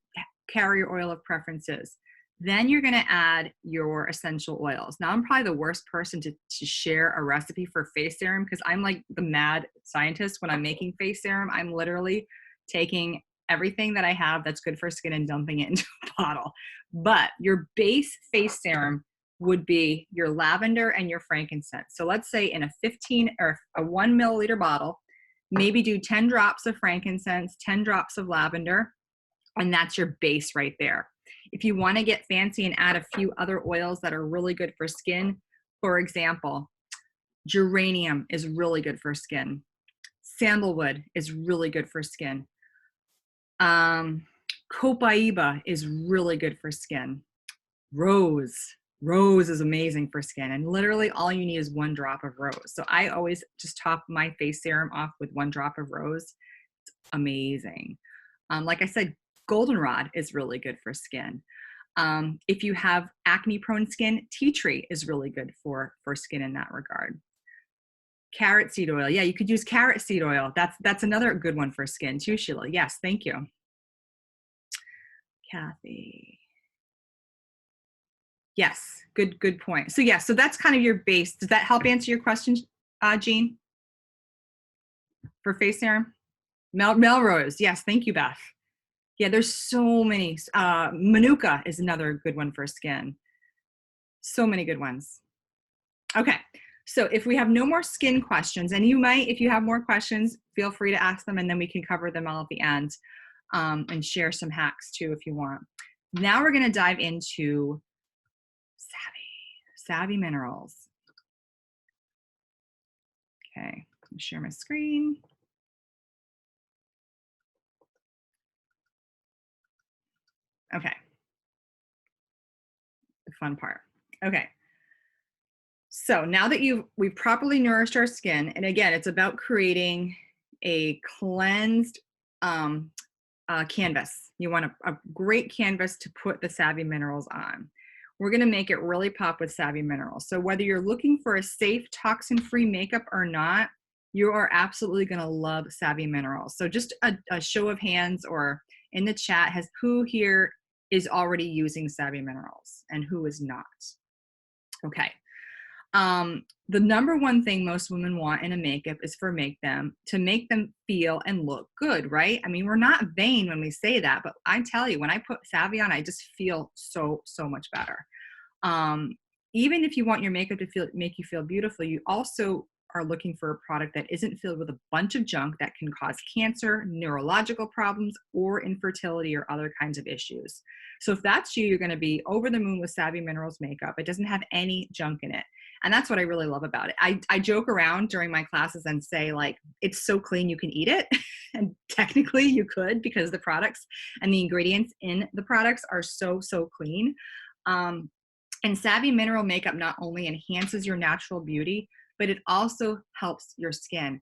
[SPEAKER 1] carrier oil of preference is. Then you're going to add your essential oils. Now, I'm probably the worst person to share a recipe for face serum because I'm like the mad scientist when I'm making face serum. I'm literally taking everything that I have that's good for skin and dumping it into a bottle. But your base face serum would be your lavender and your frankincense. So let's say in a 15 or a 1 milliliter bottle, maybe do 10 drops of frankincense, 10 drops of lavender, and that's your base right there. If you want to get fancy and add a few other oils that are really good for skin, for example, geranium is really good for skin. Sandalwood is really good for skin. Copaiba is really good for skin. Rose is amazing for skin, and literally all you need is 1 drop of rose. So I always just top my face serum off with 1 drop of rose. It's amazing. Like I said, goldenrod is really good for skin. If you have acne prone skin, tea tree is really good for skin in that regard. Carrot seed oil. Yeah, you could use carrot seed oil. That's another good one for skin too, Sheila. Yes, thank you. Kathy. Yes, good point. So yeah, so that's kind of your base. Does that help answer your question, Jean? For face serum? Melrose. Yes, thank you, Beth. Yeah, there's so many. Manuka is another good one for skin. So many good ones. Okay, so if we have no more skin questions, and you might, if you have more questions, feel free to ask them, and then we can cover them all at the end and share some hacks too if you want. Now we're going to dive into Savvy Minerals. Okay, let me share my screen. Okay, the fun part. Okay, so now that we've properly nourished our skin, and again, it's about creating a cleansed canvas. You want a great canvas to put the Savvy Minerals on. We're going to make it really pop with Savvy Minerals. So whether you're looking for a safe, toxin-free makeup or not, you are absolutely going to love Savvy Minerals. So just a show of hands or in the chat, who here is already using Savvy Minerals and who is not? Okay. The number one thing most women want in a makeup is to make them feel and look good, right? I mean, we're not vain when we say that, but I tell you, when I put Savvy on, I just feel so much better. Even if you want your makeup to make you feel beautiful, you also are looking for a product that isn't filled with a bunch of junk that can cause cancer, neurological problems, or infertility or other kinds of issues. So if that's you, you're going to be over the moon with Savvy Minerals makeup. It doesn't have any junk in it. And that's what I really love about it. I joke around during my classes and say, like, it's so clean you can eat it. And technically you could, because the products and the ingredients in the products are so clean. And Savvy Mineral makeup not only enhances your natural beauty, but it also helps your skin.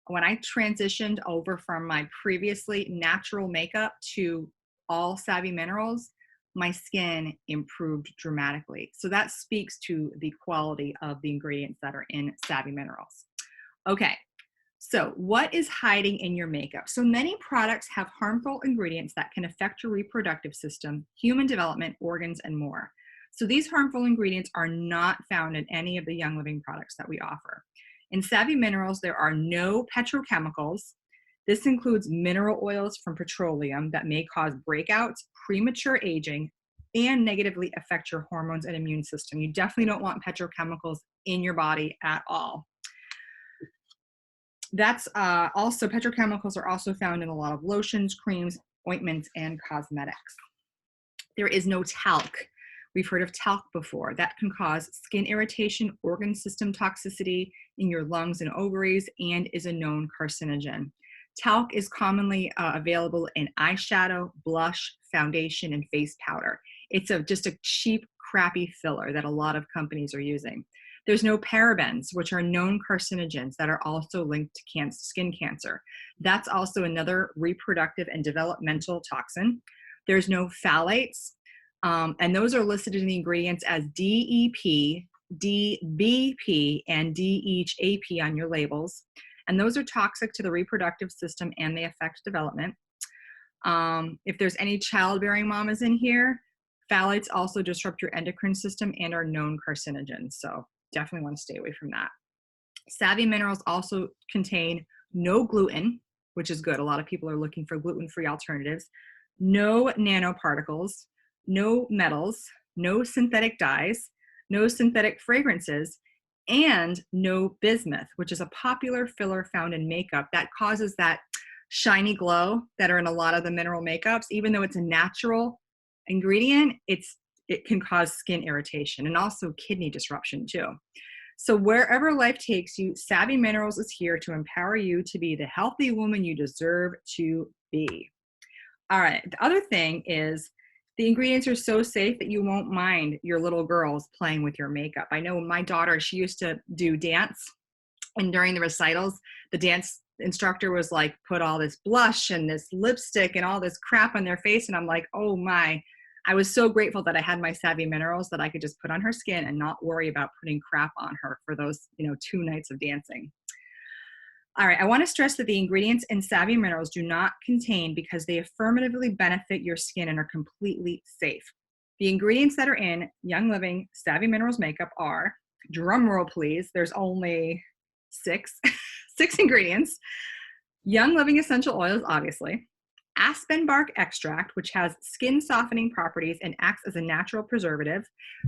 [SPEAKER 1] When I transitioned over from my previously natural makeup to all Savvy Minerals, my skin improved dramatically. So that speaks to the quality of the ingredients that are in Savvy Minerals. Okay, so what is hiding in your makeup? So many products have harmful ingredients that can affect your reproductive system, human development, organs, and more. So these harmful ingredients are not found in any of the Young Living products that we offer. In Savvy Minerals, there are no petrochemicals. This includes mineral oils from petroleum that may cause breakouts, premature aging, and negatively affect your hormones and immune system. You definitely don't want petrochemicals in your body at all. That's also, petrochemicals are also found in a lot of lotions, creams, ointments, and cosmetics. There is no talc. We've heard of talc before. That can cause skin irritation, organ system toxicity in your lungs and ovaries, and is a known carcinogen. Talc is commonly available in eyeshadow, blush, foundation, and face powder. It's just a cheap, crappy filler that a lot of companies are using. There's no parabens, which are known carcinogens that are also linked to skin cancer. That's also another reproductive and developmental toxin. There's no phthalates, and those are listed in the ingredients as DEP, DBP and DHAP on your labels. And those are toxic to the reproductive system and they affect development. If there's any childbearing mamas in here, phthalates also disrupt your endocrine system and are known carcinogens. So definitely want to stay away from that. Savvy minerals also contain no gluten, which is good. A lot of people are looking for gluten-free alternatives. No nanoparticles, no metals, no synthetic dyes, no synthetic fragrances, and no bismuth, which is a popular filler found in makeup that causes that shiny glow that are in a lot of the mineral makeups. Even though it's a natural ingredient, it can cause skin irritation and also kidney disruption too. So wherever life takes you, Savvy Minerals is here to empower you to be the healthy woman you deserve to be. All right, the other thing is the ingredients are so safe that you won't mind your little girls playing with your makeup. I know my daughter, she used to do dance, and during the recitals, the dance instructor was like, put all this blush and this lipstick and all this crap on their face. And I'm like, oh my, I was so grateful that I had my Savvy Minerals that I could just put on her skin and not worry about putting crap on her for those, 2 nights of dancing. All right, I want to stress that the ingredients in Savvy Minerals do not contain because they affirmatively benefit your skin and are completely safe. The ingredients that are in Young Living Savvy Minerals makeup are, drum roll please, there's only 6 ingredients. Young Living essential oils, obviously. Aspen bark extract, which has skin softening properties and acts as a natural preservative.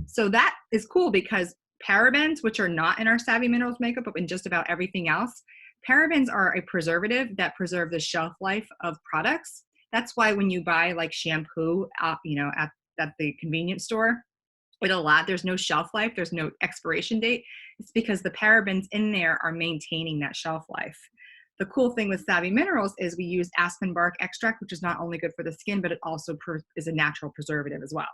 [SPEAKER 1] So that is cool because parabens, which are not in our Savvy Minerals makeup, but in just about everything else, parabens are a preservative that preserve the shelf life of products. That's why when you buy like shampoo, at the convenience store, there's no shelf life, there's no expiration date. It's because the parabens in there are maintaining that shelf life. The cool thing with Savvy Minerals is we use aspen bark extract, which is not only good for the skin, but it also is a natural preservative as well.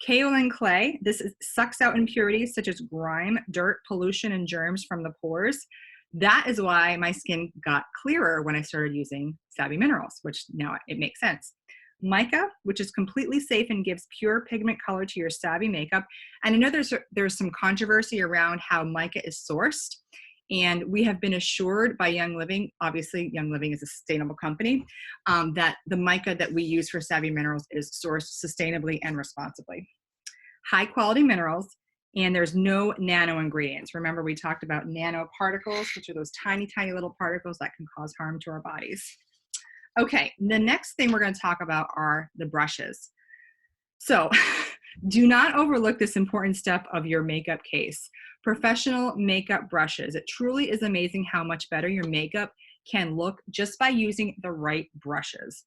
[SPEAKER 1] Kaolin clay, sucks out impurities such as grime, dirt, pollution, and germs from the pores. That is why my skin got clearer when I started using Savvy Minerals, which now it makes sense. Mica, which is completely safe and gives pure pigment color to your Savvy makeup. And I know there's some controversy around how mica is sourced. And we have been assured by Young Living, obviously Young Living is a sustainable company, that the mica that we use for Savvy Minerals is sourced sustainably and responsibly. High quality minerals, and there's no nano ingredients. Remember, we talked about nanoparticles, which are those tiny, tiny little particles that can cause harm to our bodies. Okay, the next thing we're going to talk about are the brushes. So do not overlook this important step of your makeup case. Professional makeup brushes. It truly is amazing how much better your makeup can look just by using the right brushes.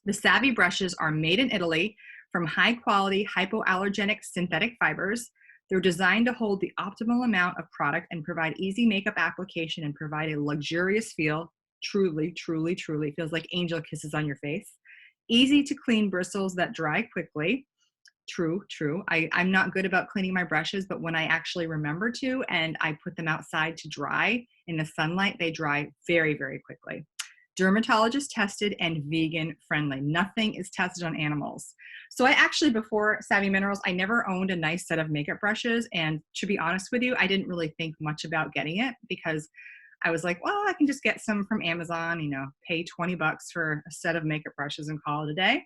[SPEAKER 1] The Savvy brushes are made in Italy from high quality hypoallergenic synthetic fibers. They're designed to hold the optimal amount of product and provide easy makeup application and provide a luxurious feel. Truly, truly, truly feels like angel kisses on your face. Easy to clean bristles that dry quickly. True. I'm not good about cleaning my brushes, but when I actually remember to and I put them outside to dry in the sunlight, they dry very, very quickly. Dermatologist tested and vegan friendly. Nothing is tested on animals. So I actually, before Savvy Minerals, I never owned a nice set of makeup brushes. And to be honest with you, I didn't really think much about getting it because I was like, well, I can just get some from Amazon, pay $20 for a set of makeup brushes and call it a day.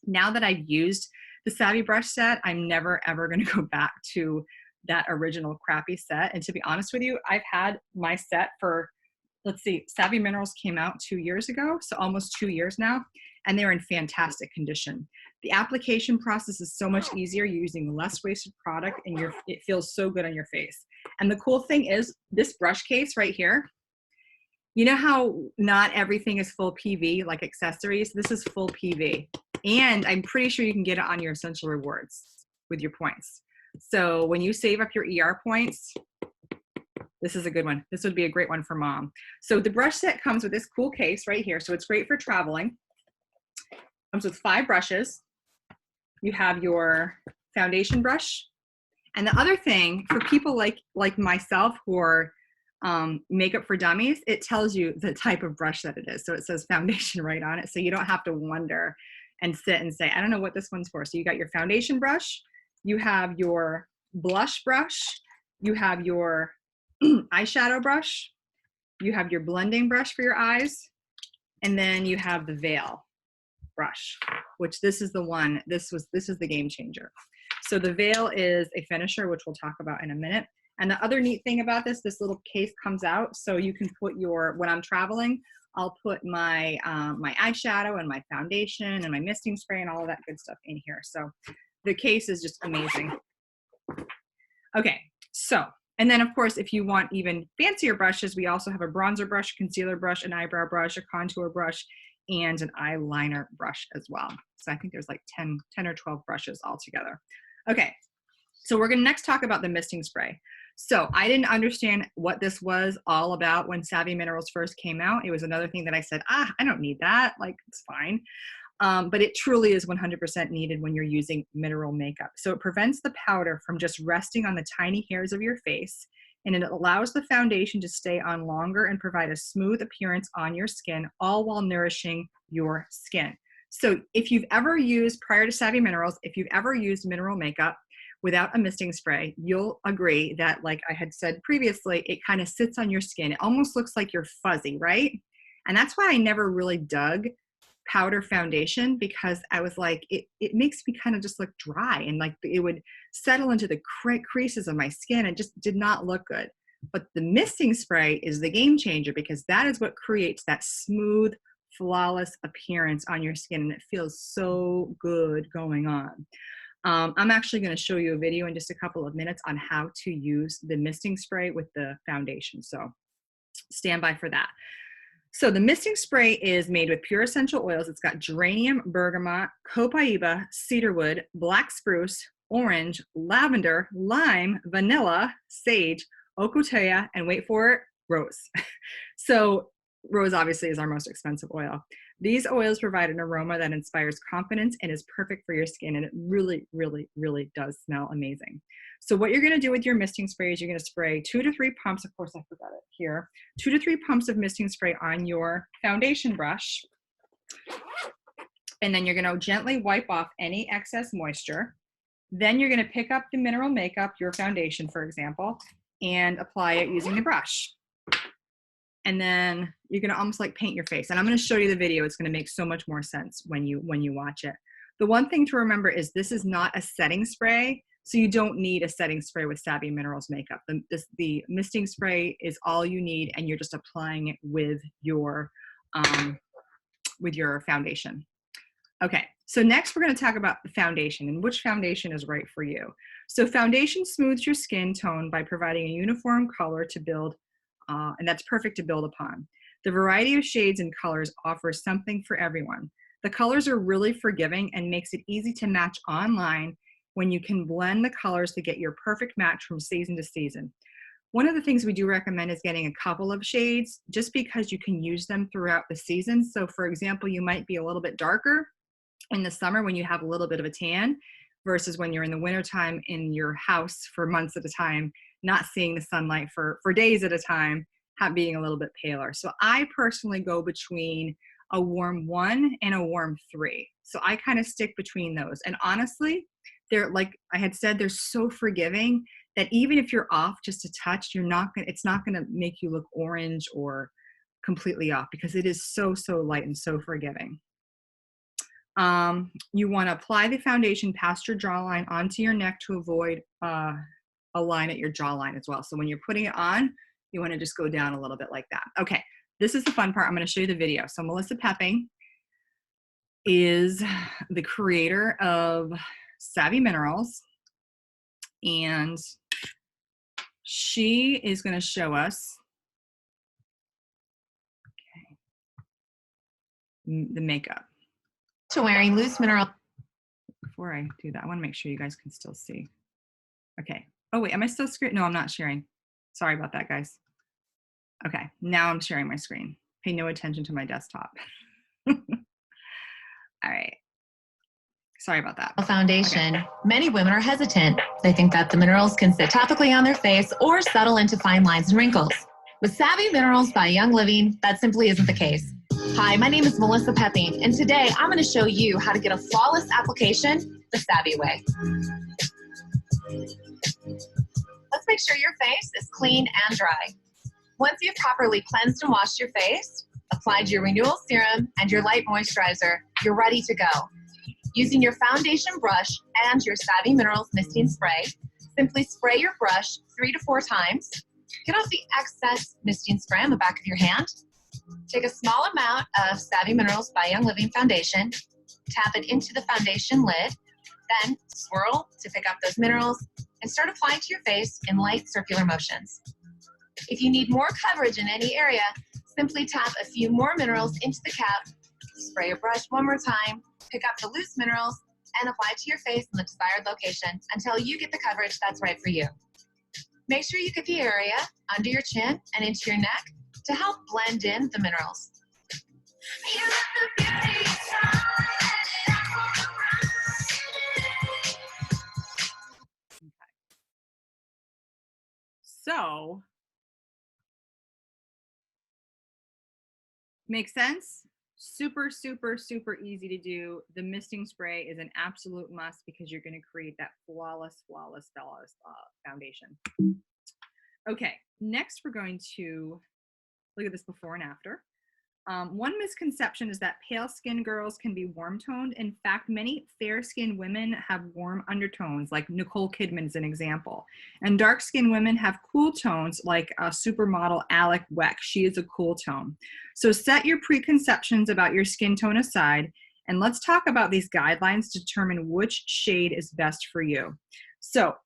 [SPEAKER 1] Now that I've used the Savvy brush set, I'm never, ever going to go back to that original crappy set. And to be honest with you, I've had my set for, Savvy Minerals came out 2 years ago, so almost 2 years now, and they're in fantastic condition. The application process is so much easier. You're using less wasted product, and it feels so good on your face. And the cool thing is this brush case right here, you know how not everything is full PV, like accessories? This is full PV. And I'm pretty sure you can get it on your Essential Rewards with your points. So when you save up your ER points, this is a good one. This would be a great one for mom. So the brush set comes with this cool case right here. So it's great for traveling. Comes with 5 brushes. You have your foundation brush. And the other thing for people like myself who are makeup for dummies, it tells you the type of brush that it is. So it says foundation right on it. So you don't have to wonder and sit and say, I don't know what this one's for. So you got your foundation brush, you have your blush brush, you have your eyeshadow brush, you have your blending brush for your eyes, and then you have the veil brush, which this is the one, this is the game changer. So the veil is a finisher, which we'll talk about in a minute. And the other neat thing about this little case comes out, so you can put your, when I'm traveling, I'll put my my eyeshadow and my foundation and my misting spray and all of that good stuff in here. So the case is just amazing. Okay, so, and then of course, if you want even fancier brushes, we also have a bronzer brush, concealer brush, an eyebrow brush, a contour brush, and an eyeliner brush as well. So I think there's like 10 or 12 brushes all together. Okay, so we're gonna next talk about the misting spray. So I didn't understand what this was all about when Savvy Minerals first came out. It was another thing that I said, I don't need that, like it's fine. But it truly is 100% needed when you're using mineral makeup. So it prevents the powder from just resting on the tiny hairs of your face, and it allows the foundation to stay on longer and provide a smooth appearance on your skin, all while nourishing your skin. So if you've ever used, prior to Savvy Minerals, if you've ever used mineral makeup without a misting spray, you'll agree that, like I had said previously, it kind of sits on your skin. It almost looks like you're fuzzy, right? And that's why I never really dug powder foundation, because I was like, it makes me kind of just look dry, and like it would settle into the creases of my skin. It just did not look good. But the misting spray is the game changer, because that is what creates that smooth, flawless appearance on your skin, and it feels so good going on. I'm actually going to show you a video in just a couple of minutes on how to use the misting spray with the foundation, so stand by for that. So the misting spray is made with pure essential oils. It's got geranium, bergamot, copaiba, cedarwood, black spruce, orange, lavender, lime, vanilla, sage, ocotea, and wait for it, rose. So rose obviously is our most expensive oil. These oils provide an aroma that inspires confidence and is perfect for your skin, and it really, really, really does smell amazing. So what you're going to do with your misting spray is you're going to spray 2 to 3 pumps. Of course, I forgot it here. 2 to 3 pumps of misting spray on your foundation brush. And then you're going to gently wipe off any excess moisture. Then you're going to pick up the mineral makeup, your foundation, for example, and apply it using the brush. And then you're going to almost like paint your face. And I'm going to show you the video. It's going to make so much more sense when you watch it. The one thing to remember is this is not a setting spray. So you don't need a setting spray with Savvy Minerals makeup. The misting spray is all you need, and you're just applying it with your foundation. Okay, so next we're going to talk about the foundation and which foundation is right for you. So foundation smooths your skin tone by providing a uniform color to build, and that's perfect to build upon. The variety of shades and colors offers something for everyone. The colors are really forgiving and makes it easy to match online when you can blend the colors to get your perfect match from season to season. One of the things we do recommend is getting a couple of shades, just because you can use them throughout the season. So for example, you might be a little bit darker in the summer when you have a little bit of a tan, versus when you're in the wintertime in your house for months at a time, not seeing the sunlight for days at a time, being a little bit paler. So I personally go between a warm 1 and a warm 3. So I kind of stick between those. And honestly, they're, like I had said, they're so forgiving that even if you're off just a touch, it's not gonna make you look orange or completely off, because it is so light and so forgiving. You want to apply the foundation past your jawline onto your neck to avoid a line at your jawline as well. So when you're putting it on, you want to just go down a little bit like that. Okay, this is the fun part. I'm going to show you the video. So Melissa Pepping is the creator of Savvy Minerals, and she is going to show us the makeup.
[SPEAKER 2] To wearing loose mineral.
[SPEAKER 1] Before I do that, I want to make sure you guys can still see. Okay. Oh wait, am I still screen? No, I'm not sharing. Sorry about that, guys. Okay, now I'm sharing my screen. Pay no attention to my desktop. All right. Sorry about that.
[SPEAKER 2] Foundation.
[SPEAKER 1] Okay.
[SPEAKER 2] Many women are hesitant. They think that the minerals can sit topically on their face or settle into fine lines and wrinkles. With Savvy Minerals by Young Living, that simply isn't the case. Hi, my name is Melissa Pepping, and today I'm going to show you how to get a flawless application the Savvy way. Let's make sure your face is clean and dry. Once you've properly cleansed and washed your face, applied your renewal serum and your light moisturizer, you're ready to go. Using your foundation brush and your Savvy Minerals Misting Spray, simply spray your brush 3 to 4 times. Get off the excess misting spray on the back of your hand. Take a small amount of Savvy Minerals by Young Living foundation, tap it into the foundation lid, then swirl to pick up those minerals and start applying to your face in light circular motions. If you need more coverage in any area, simply tap a few more minerals into the cap, spray your brush one more time, pick up the loose minerals, and apply to your face in the desired location until you get the coverage that's right for you. Make sure you get the area under your chin and into your neck to help blend in the minerals.
[SPEAKER 1] So, makes sense? Super, super, super easy to do. The misting spray is an absolute must because you're going to create that flawless foundation. Okay, next we're going to look at this before and after. One misconception is that pale skin girls can be warm toned. In fact, many fair skinned women have warm undertones, like Nicole Kidman is an example. And dark skinned women have cool tones, like supermodel Alec Weck. She is a cool tone. So set your preconceptions about your skin tone aside, and let's talk about these guidelines to determine which shade is best for you. So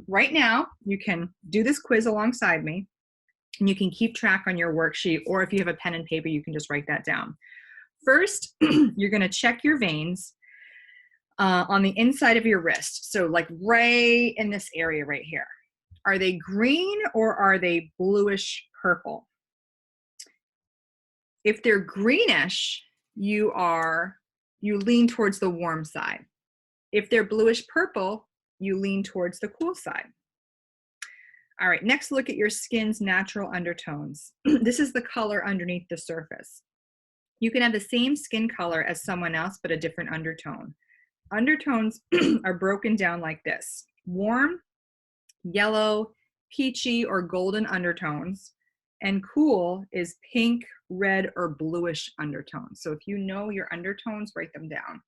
[SPEAKER 1] right now, you can do this quiz alongside me. And you can keep track on your worksheet, or if you have a pen and paper, you can just write that down. First, you're going to check your veins on the inside of your wrist. So like right in this area right here. Are they green or are they bluish purple? If they're greenish, you lean towards the warm side. If they're bluish purple, you lean towards the cool side. All right, next look at your skin's natural undertones. This is the color underneath the surface. You can have the same skin color as someone else, but a different undertone. Undertones are broken down like this: warm, yellow, peachy, or golden undertones, and cool is pink, red, or bluish undertones. So if you know your undertones, write them down.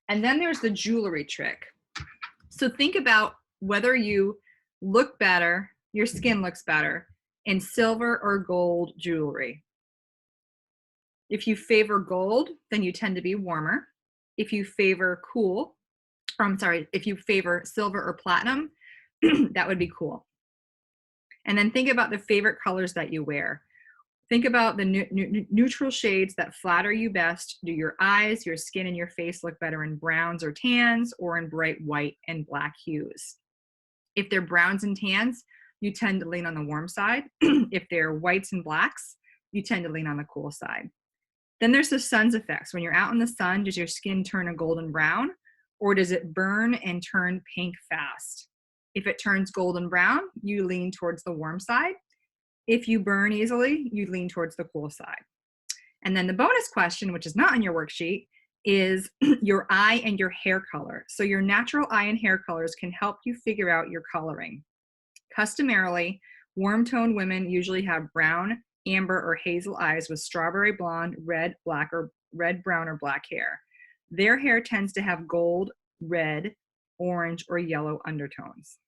[SPEAKER 1] And then there's the jewelry trick. So think about whether you look better, your skin looks better, in silver or gold jewelry. If you favor gold, then you tend to be warmer. If you favor if you favor silver or platinum, that would be cool. And then think about the favorite colors that you wear. Think about the neutral shades that flatter you best. Do your eyes, your skin, and your face look better in browns or tans, or in bright white and black hues? If they're browns and tans, you tend to lean on the warm side. If they're whites and blacks, you tend to lean on the cool side. Then there's the sun's effects. When you're out in the sun, does your skin turn a golden brown, or does it burn and turn pink fast? If it turns golden brown, you lean towards the warm side. If you burn easily, you lean towards the cool side. And then the bonus question, which is not on your worksheet, is your eye and your hair color. So your natural eye and hair colors can help you figure out your coloring. Customarily, warm toned women usually have brown, amber, or hazel eyes with strawberry blonde, red, black, or red, brown, or black hair. Their hair tends to have gold, red, orange, or yellow undertones.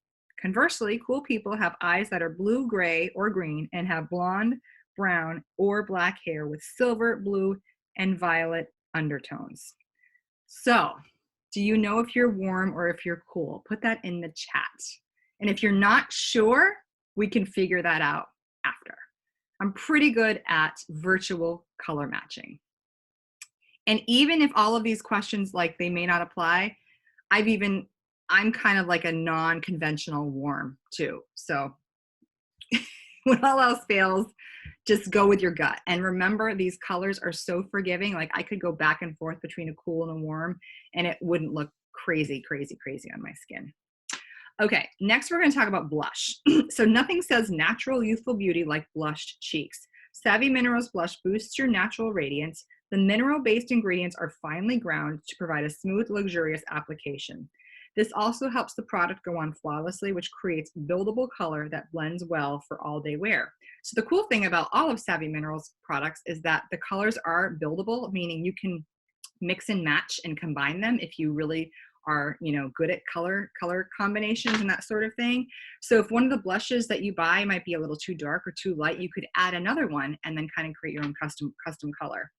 [SPEAKER 1] Conversely, cool people have eyes that are blue, gray, or green and have blonde, brown, or black hair with silver, blue, and violet undertones. So, do you know if you're warm or if you're cool? Put that in the chat. And if you're not sure, we can figure that out after. I'm pretty good at virtual color matching. And even if all of these questions, like, they may not apply, I'm kind of like a non-conventional warm too. So when all else fails, just go with your gut. And remember, these colors are so forgiving. Like, I could go back and forth between a cool and a warm, and it wouldn't look crazy, crazy, crazy on my skin. Okay, next we're going to talk about blush. So nothing says natural youthful beauty like blushed cheeks. Savvy Minerals Blush boosts your natural radiance, The mineral-based ingredients are finely ground to provide a smooth, luxurious application. This also helps the product go on flawlessly, which creates buildable color that blends well for all-day wear. So the cool thing about all of Savvy Minerals products is that the colors are buildable, meaning you can mix and match and combine them if you really are, good at color combinations and that sort of thing. So if one of the blushes that you buy might be a little too dark or too light, you could add another one and then kind of create your own custom color.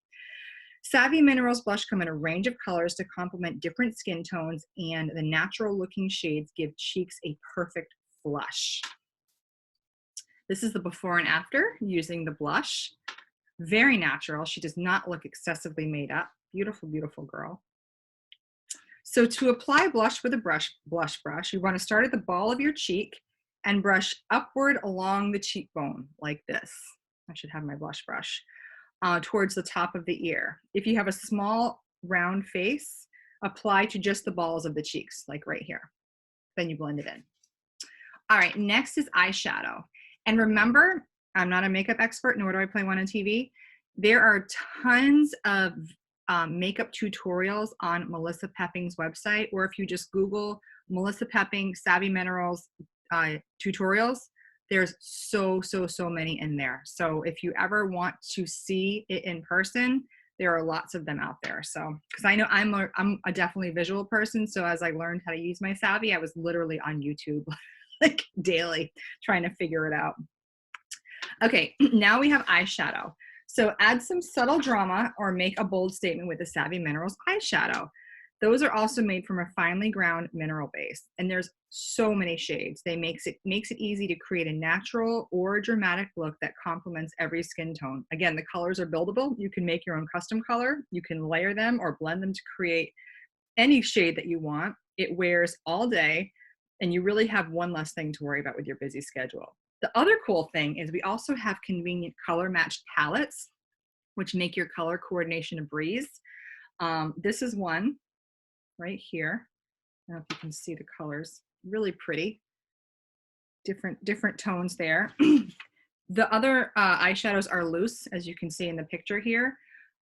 [SPEAKER 1] Savvy Minerals blush come in a range of colors to complement different skin tones, and the natural looking shades give cheeks a perfect flush. This is the before and after using the blush. Very natural. She does not look excessively made up. Beautiful, beautiful girl. So to apply blush with a blush brush, you want to start at the ball of your cheek and brush upward along the cheekbone like this. I should have my blush brush. Towards the top of the ear. If you have a small round face, apply to just the balls of the cheeks, like right here. Then you blend it in. All right, next is eyeshadow. And remember, I'm not a makeup expert, nor do I play one on TV. There are tons of makeup tutorials on Melissa Pepping's website, or if you just Google Melissa Pepping Savvy Minerals tutorials, there's so many in there. So if you ever want to see it in person, there are lots of them out there. So, because I know I'm a definitely visual person. So as I learned how to use my Savvy, I was literally on YouTube like daily trying to figure it out. Okay, now we have eyeshadow. So add some subtle drama or make a bold statement with the Savvy Minerals eyeshadow. Those are also made from a finely ground mineral base, and there's so many shades. They makes it easy to create a natural or dramatic look that complements every skin tone. Again, the colors are buildable. You can make your own custom color. You can layer them or blend them to create any shade that you want. It wears all day, and you really have one less thing to worry about with your busy schedule. The other cool thing is we also have convenient color matched palettes, which make your color coordination a breeze. This is one right here. I don't know if you can see the colors, really pretty. Different tones there. The other eyeshadows are loose, as you can see in the picture here.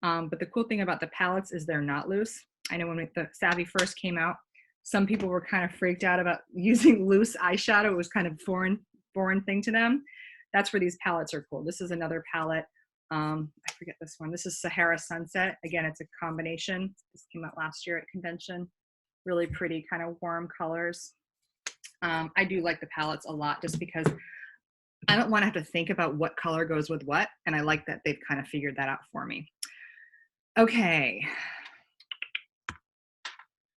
[SPEAKER 1] But the cool thing about the palettes is they're not loose. I know when the Savvy first came out, some people were kind of freaked out about using loose eyeshadow. It was kind of foreign thing to them. That's where these palettes are cool. This is another palette. I forget this one. This is Sahara Sunset. Again, it's a combination. This came out last year at convention. Really pretty kind of warm colors. I do like the palettes a lot just because I don't want to have to think about what color goes with what. And I like that they've kind of figured that out for me. Okay.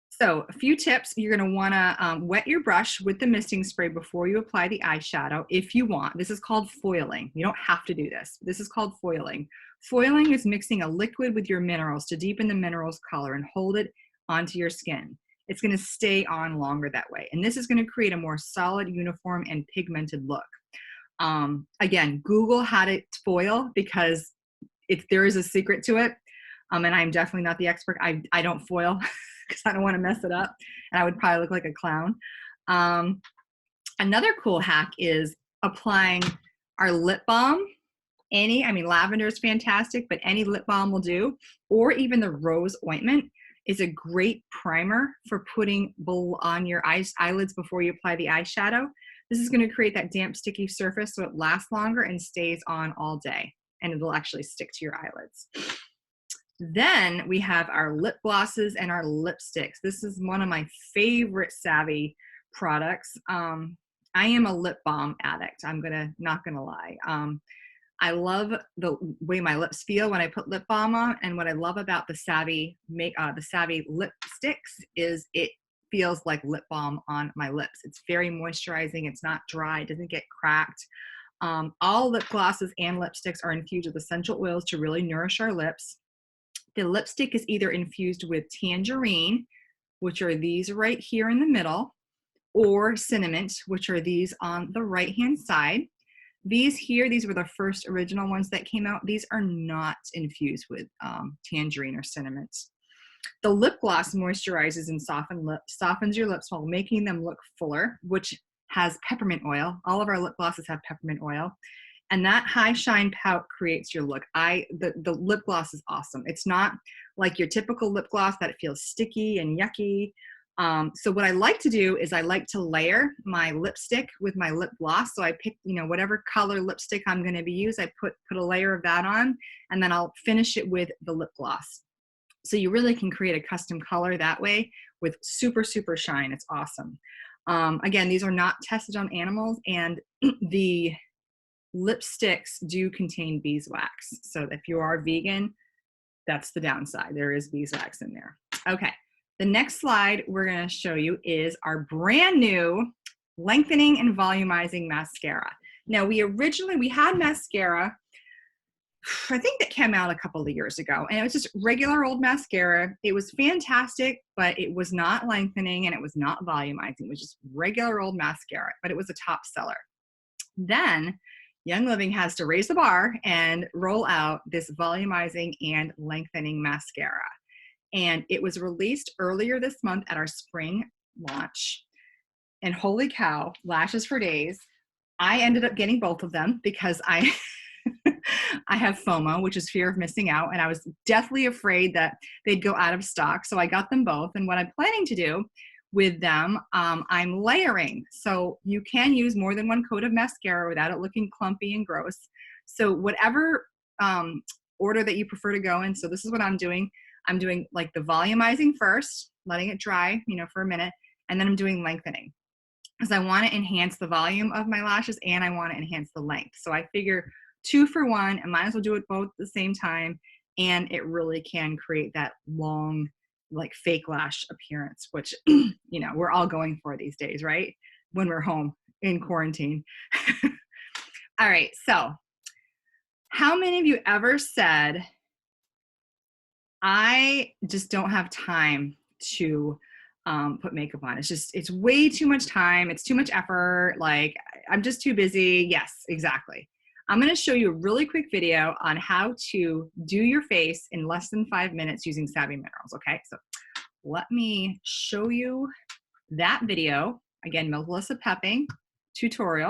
[SPEAKER 1] So a few tips. You're going to want to wet your brush with the misting spray before you apply the eyeshadow if you want. This is called foiling. You don't have to do this. This is called foiling. Foiling is mixing a liquid with your minerals to deepen the minerals color and hold it onto your skin. It's going to stay on longer that way. And this is going to create a more solid, uniform, and pigmented look. Again, Google how to foil because there is a secret to it. And I'm definitely not the expert. I don't foil because I don't want to mess it up. And I would probably look like a clown. Another cool hack is applying our lip balm. Lavender is fantastic, but any lip balm will do. Or even the rose ointment is a great primer for putting on your eyelids before you apply the eyeshadow. This is going to create that damp, sticky surface so it lasts longer and stays on all day. And it'll actually stick to your eyelids. Then we have our lip glosses and our lipsticks. This is one of my favorite Savvy products. I am a lip balm addict. Not gonna lie. I love the way my lips feel when I put lip balm on, and what I love about the Savvy lipsticks is it feels like lip balm on my lips. It's very moisturizing. It's not dry. It doesn't get cracked. All lip glosses and lipsticks are infused with essential oils to really nourish our lips. The lipstick is either infused with tangerine, which are these right here in the middle, or cinnamon, which are these on the right-hand side. These were the first original ones that came out. These are not infused with tangerine or cinnamon. The lip gloss moisturizes and softens your lips while making them look fuller, which has peppermint oil. All of our lip glosses have peppermint oil. And that high shine pout creates your look. The lip gloss is awesome. It's not like your typical lip gloss that it feels sticky and yucky. So what I like to do is I like to layer my lipstick with my lip gloss. So I pick, whatever color lipstick I'm going to be using, I put a layer of that on, and then I'll finish it with the lip gloss. So you really can create a custom color that way with super, super shine. It's awesome. Again, these are not tested on animals, and the lipsticks do contain beeswax. So if you are vegan, that's the downside. There is beeswax in there. Okay, the next slide we're going to show you is our brand new lengthening and volumizing mascara. Now we had mascara, I think that came out a couple of years ago, and it was just regular old mascara. It was fantastic, but it was not lengthening and it was not volumizing. It was just regular old mascara, but it was a top seller. Then Young Living has to raise the bar and roll out this volumizing and lengthening mascara. And it was released earlier this month at our spring launch. And holy cow, lashes for days. I ended up getting both of them because I have FOMO, which is fear of missing out. And I was deathly afraid that they'd go out of stock. So I got them both. And what I'm planning to do with them, I'm layering. So you can use more than one coat of mascara without it looking clumpy and gross. So whatever order that you prefer to go in. So this is what I'm doing. I'm doing like the volumizing first, letting it dry, for a minute. And then I'm doing lengthening because I want to enhance the volume of my lashes and I want to enhance the length. So I figure 2 for 1, I might as well do it both at the same time. And it really can create that long, like fake lash appearance, which, we're all going for these days, right? When we're home in quarantine. All right. So how many of you ever said, I just don't have time to put makeup on? It's way too much time. It's too much effort. Like, I'm just too busy. Yes, exactly. I'm going to show you a really quick video on how to do your face in less than 5 minutes using Savvy Minerals. Okay, so let me show you that video. Again, Melissa Pepping tutorial.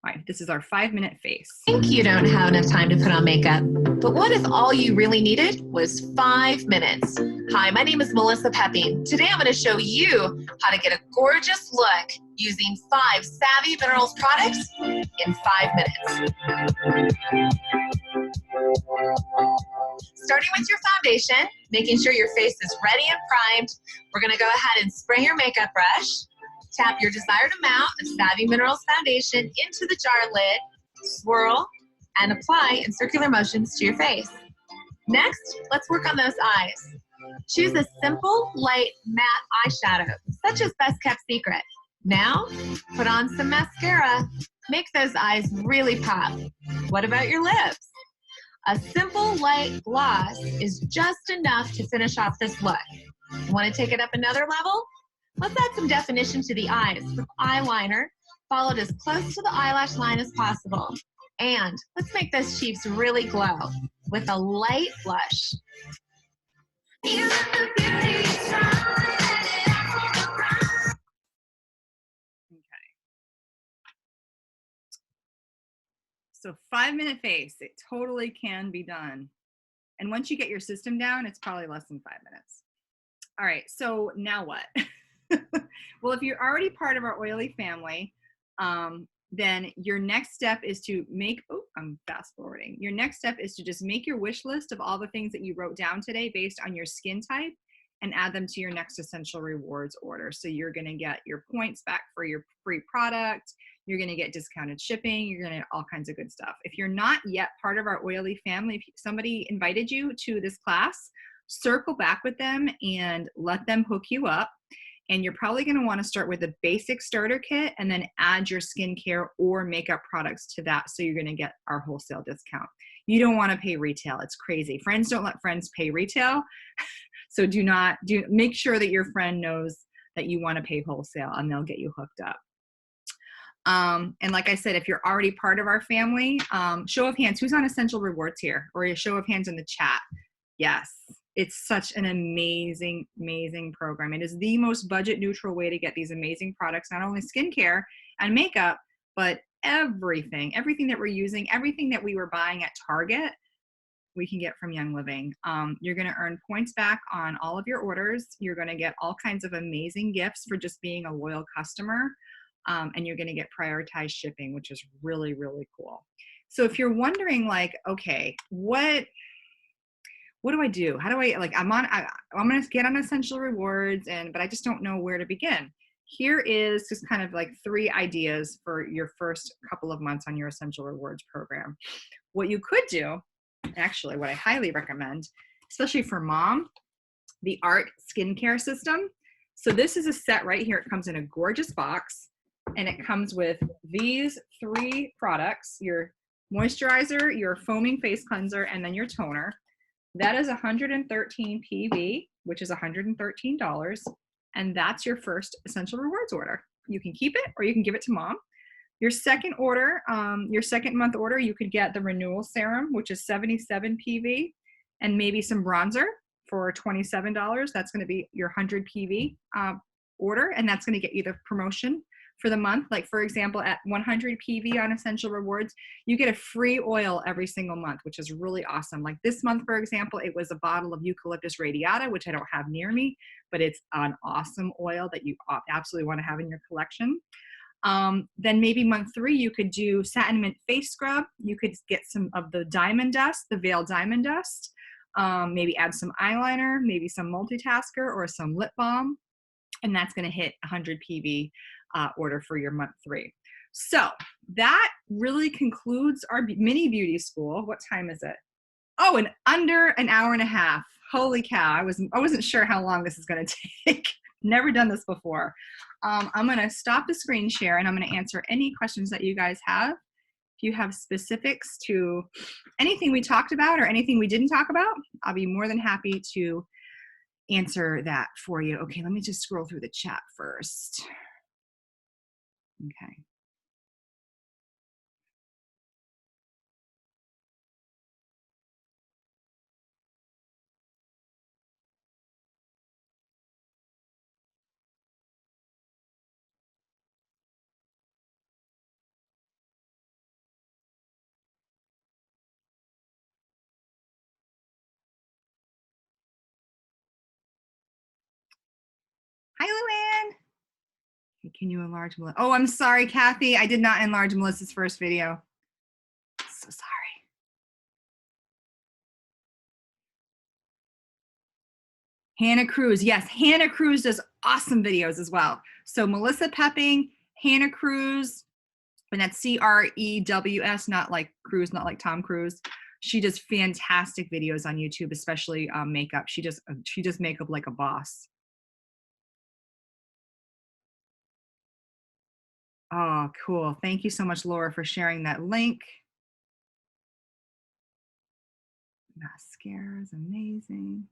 [SPEAKER 1] All right, this is our 5-minute face.
[SPEAKER 2] Think you don't have enough time to put on makeup, but what if all you really needed was 5 minutes? Hi, my name is Melissa Pepping. Today I'm going to show you how to get a gorgeous look using 5 Savvy Minerals products in 5 minutes. Starting with your foundation, making sure your face is ready and primed, we're going to go ahead and spray your makeup brush. Tap your desired amount of Savvy Minerals foundation into the jar lid, swirl, and apply in circular motions to your face. Next, let's work on those eyes. Choose a simple, light, matte eyeshadow, such as Best Kept Secret. Now, put on some mascara. Make those eyes really pop. What about your lips? A simple, light gloss is just enough to finish off this look. Want to take it up another level? Let's add some definition to the eyes with eyeliner, followed as close to the eyelash line as possible. And let's make those cheeks really glow with a light blush.
[SPEAKER 1] Okay. So 5-minute face, it totally can be done. And once you get your system down, it's probably less than 5 minutes. All right, so now what? Well, if you're already part of our oily family, then your next step is to make, I'm fast forwarding. Your next step is to just make your wish list of all the things that you wrote down today based on your skin type and add them to your next essential rewards order. So you're gonna get your points back for your free product, you're gonna get discounted shipping, you're gonna get all kinds of good stuff. If you're not yet part of our oily family, if somebody invited you to this class, circle back with them and let them hook you up. And you're probably going to want to start with a basic starter kit and then add your skincare or makeup products to that. So you're going to get our wholesale discount. You don't want to pay retail. It's crazy. Friends don't let friends pay retail. So make sure that your friend knows that you want to pay wholesale and they'll get you hooked up. And like I said, if you're already part of our family, show of hands, who's on Essential Rewards here? Or a show of hands in the chat. Yes. It's such an amazing, amazing program. It is the most budget neutral way to get these amazing products, not only skincare and makeup, but everything that we're using, everything that we were buying at Target, we can get from Young Living. You're going to earn points back on all of your orders. You're going to get all kinds of amazing gifts for just being a loyal customer. And you're going to get prioritized shipping, which is really, really cool. So if you're wondering, like, okay, what do I do? How do I, like, I'm going to get on Essential Rewards, but I just don't know where to begin. Here is just kind of like 3 ideas for your first couple of months on your Essential Rewards program. What you could do, actually, what I highly recommend, especially for mom, the Art Skincare System. So this is a set right here. It comes in a gorgeous box, and it comes with these 3 products, your moisturizer, your foaming face cleanser, and then your toner. That is 113 PV, which is $113. And that's your first Essential Rewards order. You can keep it or you can give it to mom. Your second order, your second month order, you could get the Renewal Serum, which is 77 PV, and maybe some bronzer for $27. That's going to be your 100 PV order, and that's going to get you the promotion for the month. Like, for example, at 100 PV on Essential Rewards, you get a free oil every single month, which is really awesome. Like this month, for example, it was a bottle of Eucalyptus radiata, which I don't have near me, but it's an awesome oil that you absolutely want to have in your collection. Then maybe month 3, you could do Satin Mint Face Scrub. You could get some of the Diamond Dust, the Veil Diamond Dust. Maybe add some eyeliner, maybe some multitasker or some lip balm. And that's going to hit 100 PV order for your month 3. So that really concludes our mini beauty school. What time is it? Oh, in under an hour and a half. Holy cow. I wasn't sure how long this is going to take. Never done this before. I'm going to stop the screen share, and I'm going to answer any questions that you guys have. If you have specifics to anything we talked about or anything we didn't talk about, I'll be more than happy to answer that for you. Okay, let me just scroll through the chat first. Okay. Hi, Luann. Can you enlarge Melissa? Oh, I'm sorry, Kathy. I did not enlarge Melissa's first video. So sorry. Hannah Cruz. Yes, Hannah Cruz does awesome videos as well. So Melissa Pepping, Hannah Cruz, and that's Crews, not like Cruz, not like Tom Cruise. She does fantastic videos on YouTube, especially makeup. She does makeup like a boss. Oh, cool. Thank you so much, Laura, for sharing that link. Mascara is amazing.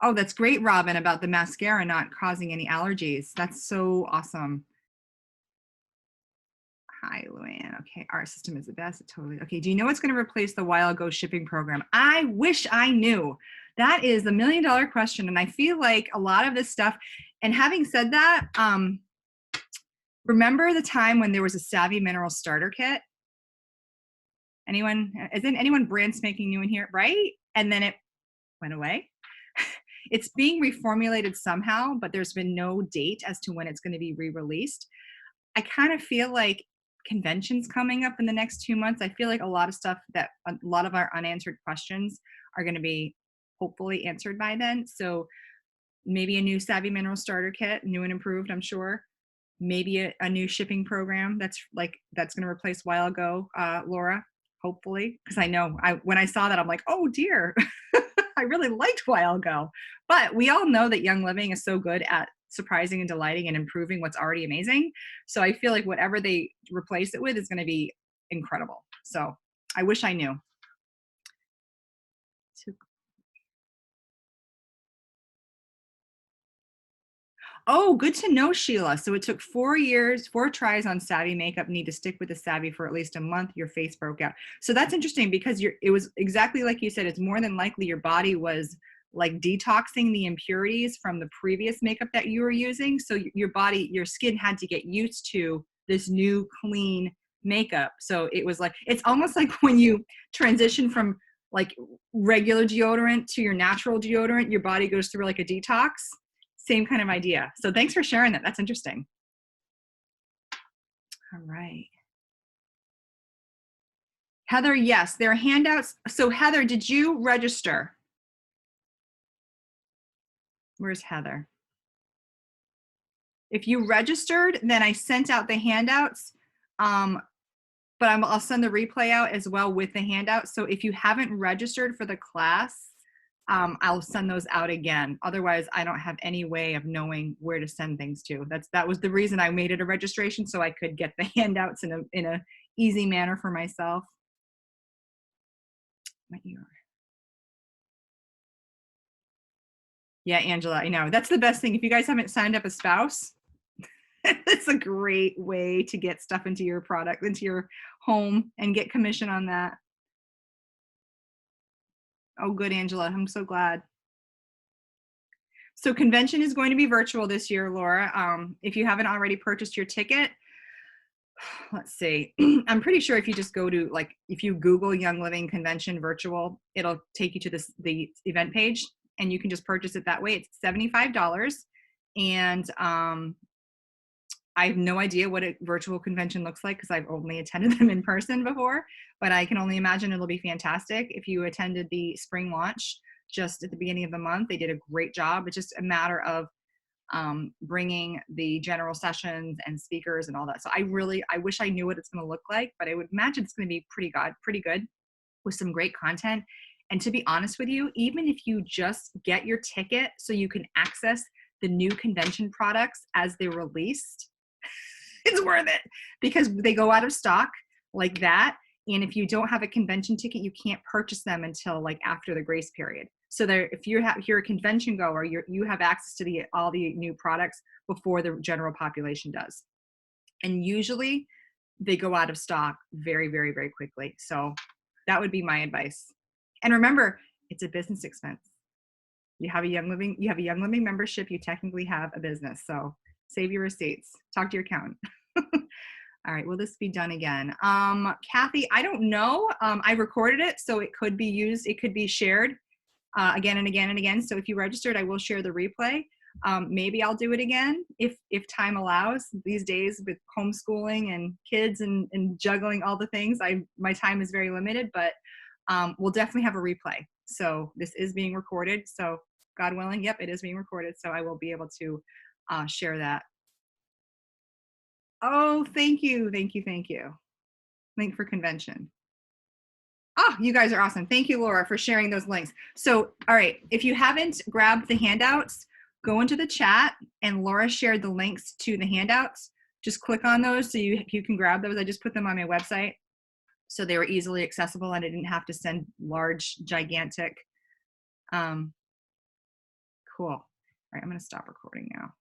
[SPEAKER 1] Oh, that's great, Robin, about the mascara not causing any allergies. That's so awesome. Hi, Luann. Okay, our system is the best. Totally. Okay, do you know what's going to replace the While Ago shipping program? I wish I knew. That is the million-dollar question, and I feel like a lot of this stuff, and having said that, remember the time when there was a Savvy Mineral Starter Kit? Isn't anyone brand spanking new in here, right? And then it went away. It's being reformulated somehow, but there's been no date as to when it's going to be re-released. I kind of feel like conventions coming up in the next 2 months. I feel like a lot of our unanswered questions are going to be hopefully answered by then. So maybe a new Savvy Mineral Starter Kit, new and improved, I'm sure. Maybe a new shipping program that's going to replace While Ago, Laura, hopefully. Because I know when I saw that, I'm like, oh dear, I really liked While Ago. But we all know that Young Living is so good at surprising and delighting and improving what's already amazing. So I feel like whatever they replace it with is going to be incredible. So I wish I knew. Oh, good to know, Sheila. So it took 4 tries on Savvy makeup. Need to stick with the Savvy for at least a month. Your face broke out. So that's interesting because it was exactly like you said. It's more than likely your body was like detoxing the impurities from the previous makeup that you were using. So your body, your skin had to get used to this new clean makeup. So it was like, it's almost like when you transition from like regular deodorant to your natural deodorant, your body goes through like a detox. Same kind of idea. So thanks for sharing that. That's interesting. All right. Heather, yes, there are handouts. So Heather, did you register? Where's Heather? If you registered, then I sent out the handouts, but I'll send the replay out as well with the handouts. So if you haven't registered for the class, I'll send those out again. Otherwise, I don't have any way of knowing where to send things to. That was the reason I made it a registration, so I could get the handouts in a easy manner for myself. Yeah, Angela, I know. That's the best thing. If you guys haven't signed up a spouse, it's a great way to get stuff into your product, into your home, and get commission on that. Oh, good, Angela. I'm so glad. So convention is going to be virtual this year, Laura. If you haven't already purchased your ticket, let's see. I'm pretty sure if you just go to, like, if you Google Young Living Convention virtual, it'll take you to the event page, and you can just purchase it that way. It's $75. And I have no idea what a virtual convention looks like because I've only attended them in person before, but I can only imagine it'll be fantastic. If you attended the spring launch just at the beginning of the month, they did a great job. It's just a matter of bringing the general sessions and speakers and all that. So I wish I knew what it's going to look like, but I would imagine it's going to be pretty good with some great content. And to be honest with you, even if you just get your ticket so you can access the new convention products as they're released, it's worth it because they go out of stock like that. And if you don't have a convention ticket, you can't purchase them until like after the grace period. So if you're a convention goer, you have access to all the new products before the general population does. And usually they go out of stock very, very, very quickly. So that would be my advice. And remember, it's a business expense. You have a Young Living membership, you technically have a business. So save your receipts. Talk to your accountant. All right, will this be done again? Kathy, I don't know. I recorded it, so it could be used. It could be shared again and again and again. So if you registered, I will share the replay. Maybe I'll do it again if time allows. These days with homeschooling and kids and juggling all the things, my time is very limited, but we'll definitely have a replay. So this is being recorded. So God willing, yep, it is being recorded. So I will be able to share that. Oh, thank you. Link for convention. Oh, you guys are awesome. Thank you, Laura, for sharing those links. So, all right, if you haven't grabbed the handouts, go into the chat, and Laura shared the links to the handouts. Just click on those so you can grab those. I just put them on my website, so they were easily accessible, and I didn't have to send large, gigantic. Cool. All right, I'm going to stop recording now.